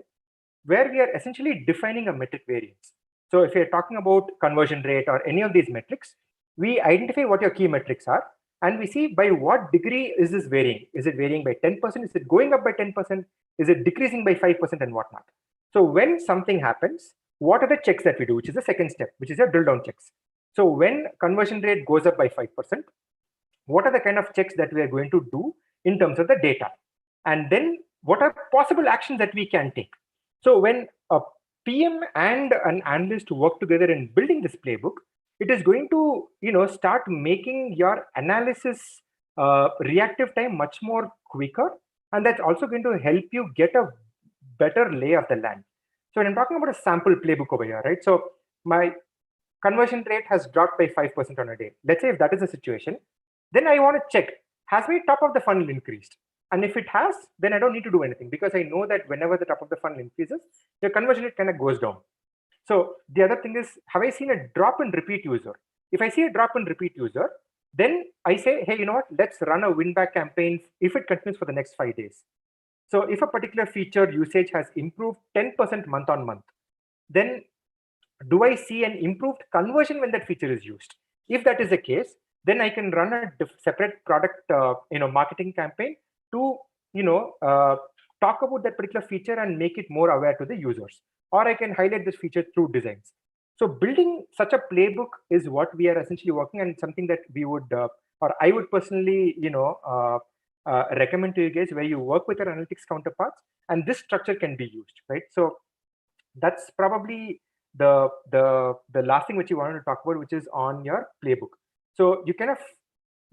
where we are essentially defining a metric variance. So if you're talking about conversion rate or any of these metrics, we identify what your key metrics are, and we see by what degree is this varying. Is it varying by 10%? Is it going up by 10%? Is it decreasing by 5% and whatnot? So when something happens, what are the checks that we do, which is the second step, which is your drill down checks. So when conversion rate goes up by 5%, what are the kind of checks that we are going to do in terms of the data? And then what are possible actions that we can take? So when a PM and an analyst work together in building this playbook, it is going to start making your analysis reactive time much more quicker, and that's also going to help you get a better lay of the land. So when I'm talking about a sample playbook over here, right? So my conversion rate has dropped by 5% on a day. Let's say if that is the situation, then I want to check, has my top of the funnel increased? And if it has, then I don't need to do anything, because I know that whenever the top of the funnel increases, the conversion rate kind of goes down. So the other thing is, have I seen a drop in repeat user? If I see a drop in repeat user, then I say, hey, you know what, let's run a win back campaign if it continues for the next 5 days. So if a particular feature usage has improved 10% month on month, then do I see an improved conversion when that feature is used? If that is the case, then I can run a separate product marketing campaign to talk about that particular feature and make it more aware to the users, or I can highlight this feature through designs. So building such a playbook is what we are essentially working, and something that we would or I would personally recommend to you guys, where you work with your analytics counterparts and this structure can be used, right? So that's probably the last thing which you wanted to talk about, which is on your playbook. So you kind of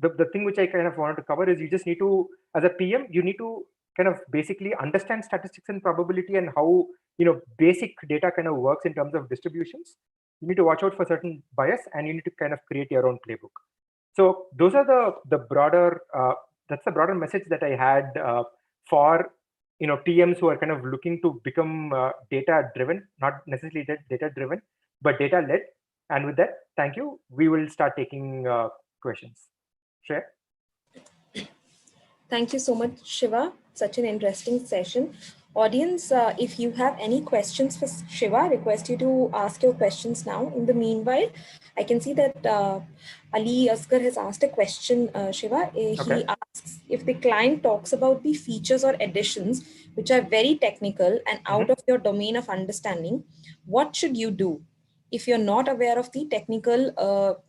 the thing which I kind of wanted to cover is, you just need to, as a PM, you need to kind of basically understand statistics and probability and how basic data kind of works in terms of distributions. You need to watch out for certain bias, and you need to kind of create your own playbook. So those are the broader that's the broader message that I had for PMs who are kind of looking to become data driven, not necessarily data driven, but data led. And with that, thank you. We will start taking questions. Shreya? Thank you so much, Shiva. Such an interesting session. Audience, if you have any questions for Shiva, I request you to ask your questions now. In the meanwhile, I can see that Ali Asghar has asked a question, Shiva. He asks, if the client talks about the features or additions, which are very technical and out of your domain of understanding, what should you do if you're not aware of the technical,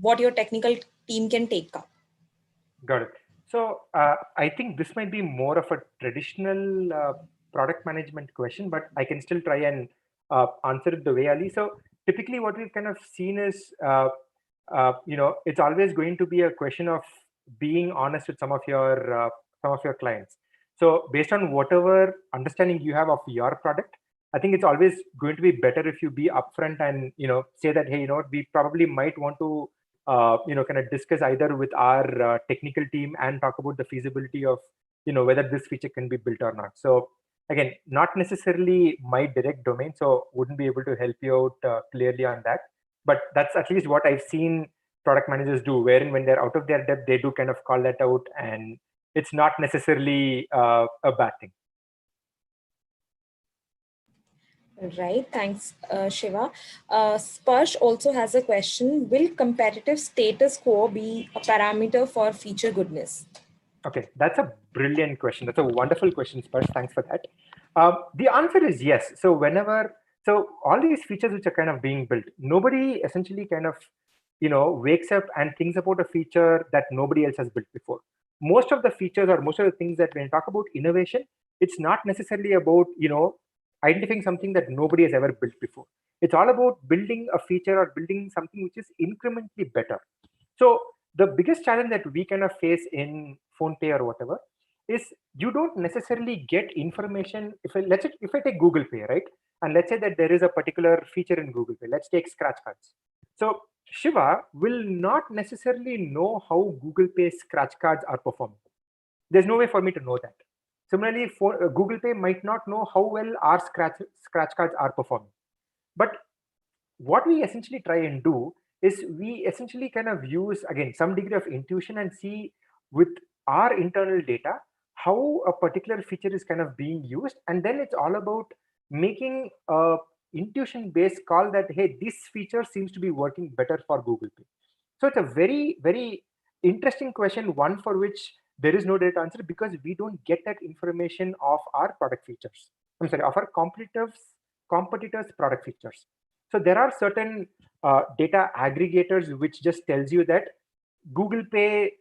what your technical team can take up? Got it. So I think this might be more of a traditional product management question, but I can still try and answer it the way Ali. So typically what we've kind of seen is, it's always going to be a question of being honest with some of your clients. So based on whatever understanding you have of your product, I think it's always going to be better if you be upfront and say that, hey, we probably might want to kind of discuss either with our technical team and talk about the feasibility of whether this feature can be built or not. So again, not necessarily my direct domain, so wouldn't be able to help you out clearly on that. But that's at least what I've seen product managers do, wherein when they're out of their depth, they do kind of call that out, and it's not necessarily a bad thing. Right, thanks, Shiva. Sparsh also has a question. Will competitive status quo be a parameter for feature goodness? Okay, that's a brilliant question. That's a wonderful question, Sparsh. Thanks for that. The answer is yes. So all these features which are kind of being built, nobody essentially kind of, wakes up and thinks about a feature that nobody else has built before. Most of the features or most of the things that when you talk about innovation, it's not necessarily about, identifying something that nobody has ever built before. It's all about building a feature or building something which is incrementally better. So the biggest challenge that we kind of face in PhonePe or whatever is you don't necessarily get information. If I take Google Pay, right, and let's say that there is a particular feature in Google Pay, let's take scratch cards. So Shiva will not necessarily know how Google Pay scratch cards are performing. There's no way for me to know that. Similarly, for Google Pay might not know how well our scratch cards are performing. But what we essentially try and do is we essentially kind of use, again, some degree of intuition and see with our internal data how a particular feature is kind of being used. And then it's all about making a intuition based call that, hey, this feature seems to be working better for Google Pay. So it's a very, very interesting question, one for which there is no direct answer because we don't get that information of our product features. I'm sorry, of our competitors' product features. So there are certain data aggregators which just tells you that Google Pay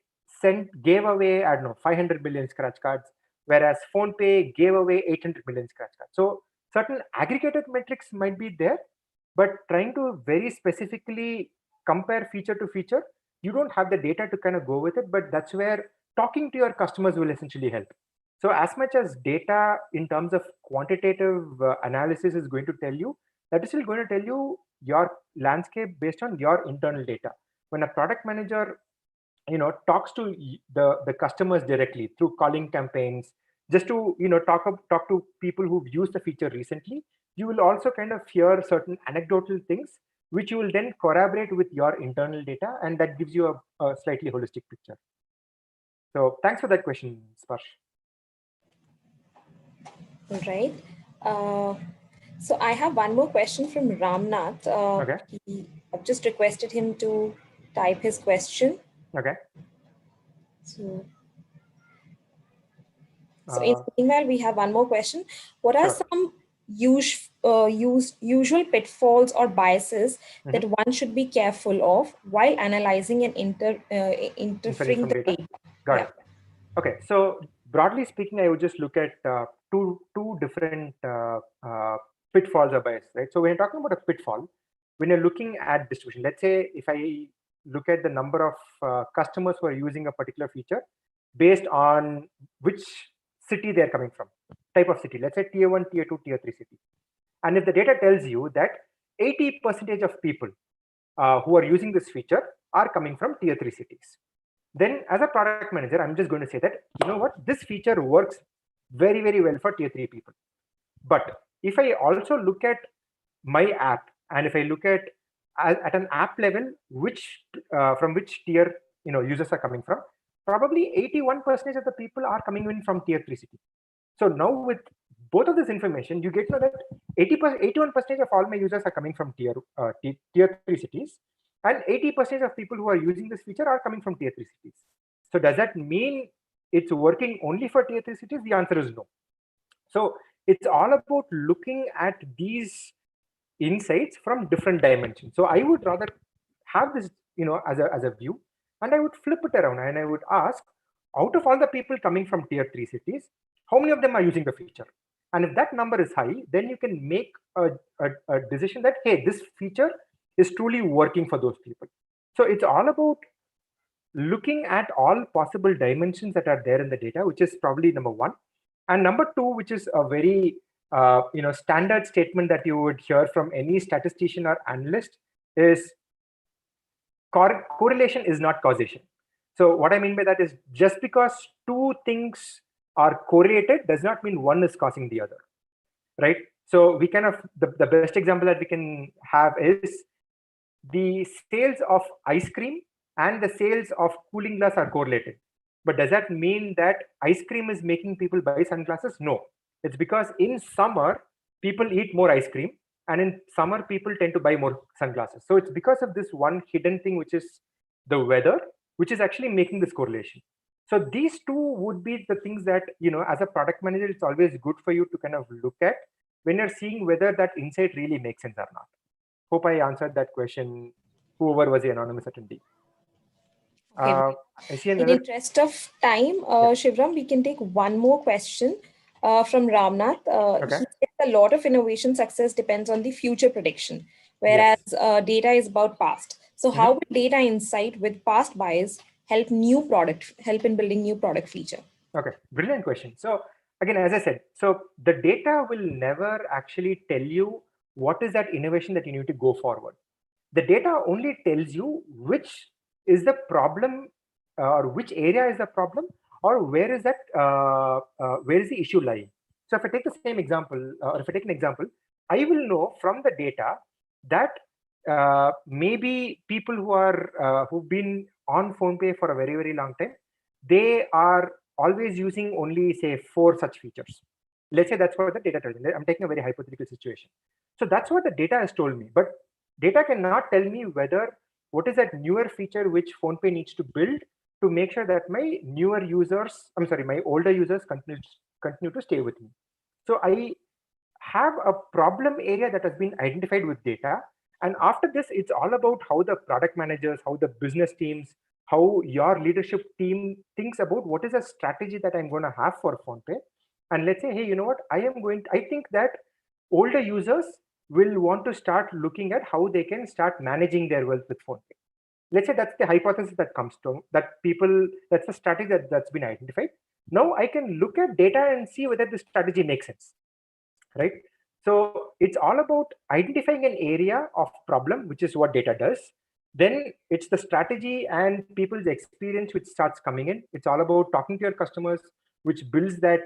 gave away, I don't know, 500 million scratch cards, whereas PhonePe gave away 800 million scratch cards. So certain aggregated metrics might be there, but trying to very specifically compare feature to feature, you don't have the data to kind of go with it, but that's where talking to your customers will essentially help. So as much as data in terms of quantitative analysis is going to tell you, that is still going to tell you your landscape based on your internal data. When a product manager talks to the customers directly through calling campaigns, just to talk to people who've used the feature recently, you will also kind of hear certain anecdotal things which you will then corroborate with your internal data, and that gives you a slightly holistic picture. So thanks for that question, Sparsh. All right. So I have one more question from Ramnath. Okay. I've just requested him to type his question. Okay. So in the meanwhile, we have one more question. What are some usual pitfalls or biases that one should be careful of while analyzing and interpreting the data? Got it. Okay, so broadly speaking, I would just look at two different pitfalls or bias, right? So when you're talking about a pitfall, when you're looking at distribution, let's say if I look at the number of customers who are using a particular feature based on which city they're coming from, type of city, let's say tier 1, tier 2, tier 3 city. And if the data tells you that 80% of people who are using this feature are coming from tier 3 cities, then as a product manager, I'm just going to say that, you know what, this feature works very, very well for tier 3 people. But if I also look at my app, and if I look at an app level, from which tier users are coming from, probably 81% of the people are coming in from tier 3 cities. So now with both of this information, you get to know that 81% of all my users are coming from tier 3 cities, and 80% of people who are using this feature are coming from tier 3 cities. So does that mean it's working only for tier 3 cities? The answer is no. So it's all about looking at these insights from different dimensions. So I would rather have this, as a view And I would flip it around and I would ask, out of all the people coming from tier 3 cities, how many of them are using the feature? And if that number is high, then you can make a decision that, hey, this feature is truly working for those people. So it's all about looking at all possible dimensions that are there in the data, which is probably number one. And number two, which is a very standard statement that you would hear from any statistician or analyst, is correlation is not causation. So what I mean by that is, just because two things are correlated does not mean one is causing the other, right? So we kind of, the best example that we can have is the sales of ice cream and the sales of cooling glass are correlated. But does that mean that ice cream is making people buy sunglasses? No. It's because in summer, people eat more ice cream, and in summer, people tend to buy more sunglasses. So it's because of this one hidden thing, which is the weather, which is actually making this correlation. So these two would be the things that, as a product manager, it's always good for you to kind of look at when you're seeing whether that insight really makes sense or not. Hope I answered that question, whoever was the anonymous attendee. Okay. I see In another. interest of time, Shivram, we can take one more question from Ramnath. Okay. He says a lot of innovation success depends on the future prediction, whereas data is about past. So how will data insight with past bias help in building new product feature? Okay, brilliant question. So again, as I said, so the data will never actually tell you what is that innovation that you need to go forward. The data only tells you which is the problem, or which area is the problem, or where is the issue lying. So if I take the same example, or if I take an example, I will know from the data that maybe people who've been on PhonePe for a very, very long time, they are always using only, say, 4 such features. Let's say that's what the data tells me. I'm taking a very hypothetical situation. So that's what the data has told me. But data cannot tell me whether what is that newer feature which PhonePe needs to build to make sure that my older users continue to stay with me. So I have a problem area that has been identified with data. And after this, it's all about how the product managers, how the business teams, how your leadership team thinks about what is a strategy that I'm going to have for PhonePe. And let's say, hey, you know what? I think that older users will want to start looking at how they can start managing their wealth with PhonePe. Let's say that's the hypothesis that comes to that's a strategy that's been identified. Now I can look at data and see whether the strategy makes sense, right? So it's all about identifying an area of problem, which is what data does. Then it's the strategy and people's experience which starts coming in. It's all about talking to your customers, which builds that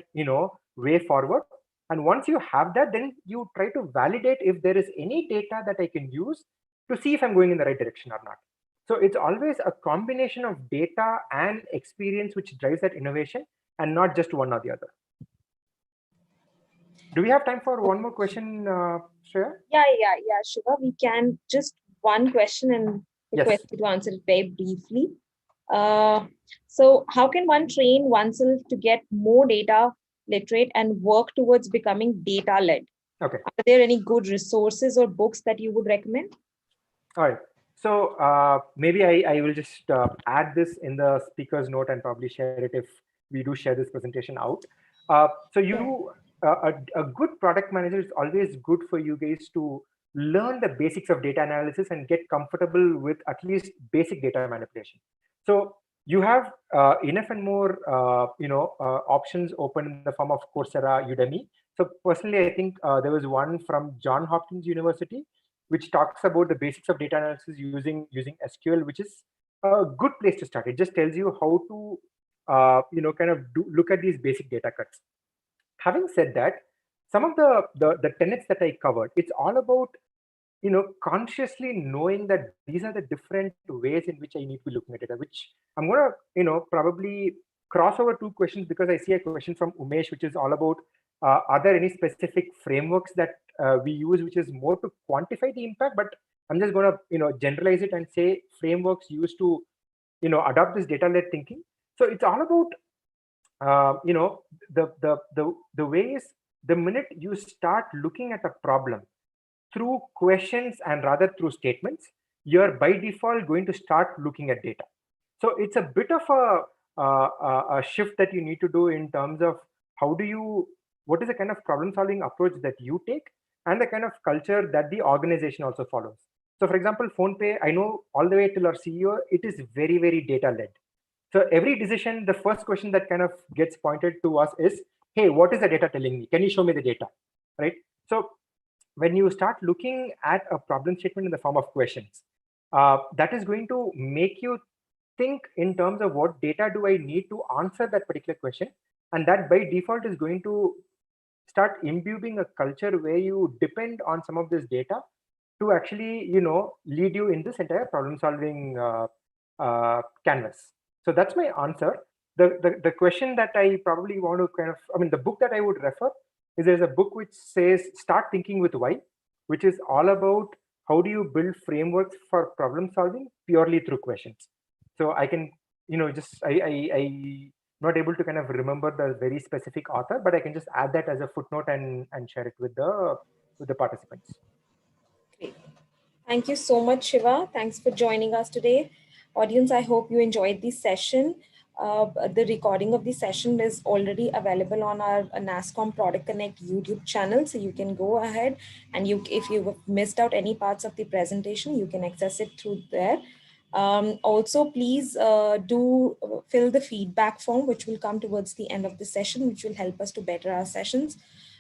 way forward. And once you have that, then you try to validate if there is any data that I can use to see if I'm going in the right direction or not. So it's always a combination of data and experience which drives that innovation, and not just one or the other. Do we have time for one more question, Shreya? Yeah, Shiva. We can just one question and request you to answer it very briefly. So how can one train oneself to get more data literate and work towards becoming data led? Okay. Are there any good resources or books that you would recommend? All right. So maybe I will just add this in the speaker's note and probably share it if we do share this presentation out. A good product manager is always good for you guys to learn the basics of data analysis and get comfortable with at least basic data manipulation. So you have enough and more options open in the form of Coursera, Udemy. So personally, I think there was one from Johns Hopkins University, which talks about the basics of data analysis using SQL, which is a good place to start. It just tells you how to look at these basic data cuts. Having said that, some of the tenets that I covered, it's all about consciously knowing that these are the different ways in which I need to be looking at data, which I'm going to probably cross over 2 questions, because I see a question from Umesh, which is all about are there any specific frameworks that we use which is more to quantify the impact? But I'm just going to generalize it and say frameworks used to adopt this data-led thinking. So it's all about the ways, the minute you start looking at a problem through questions and rather through statements, you're by default going to start looking at data. So it's a bit of a shift that you need to do in terms of what is the kind of problem solving approach that you take and the kind of culture that the organization also follows. So for example, PhonePe, I know all the way till our CEO, it is very, very data led. So every decision, the first question that kind of gets pointed to us is, hey, what is the data telling me? Can you show me the data? Right? So when you start looking at a problem statement in the form of questions, that is going to make you think in terms of what data do I need to answer that particular question. And that by default is going to start imbibing a culture where you depend on some of this data to actually, lead you in this entire problem solving canvas. So that's my answer. The question that I probably want to the book that I would refer is there's a book which says Start Thinking with Why, which is all about how do you build frameworks for problem solving purely through questions. So I can, I not able to kind of remember the very specific author, but I can just add that as a footnote and share it with the participants. Great. Thank you so much, Shiva. Thanks for joining us today. Audience, I hope you enjoyed this session. The recording of the session is already available on our NASSCOM Product Connect YouTube channel. So you can go ahead and if you missed out any parts of the presentation, you can access it through there. Also, please do fill the feedback form, which will come towards the end of the session, which will help us to better our sessions.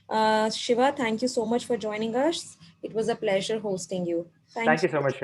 Shiva, thank you so much for joining us. It was a pleasure hosting you. Thank you so much.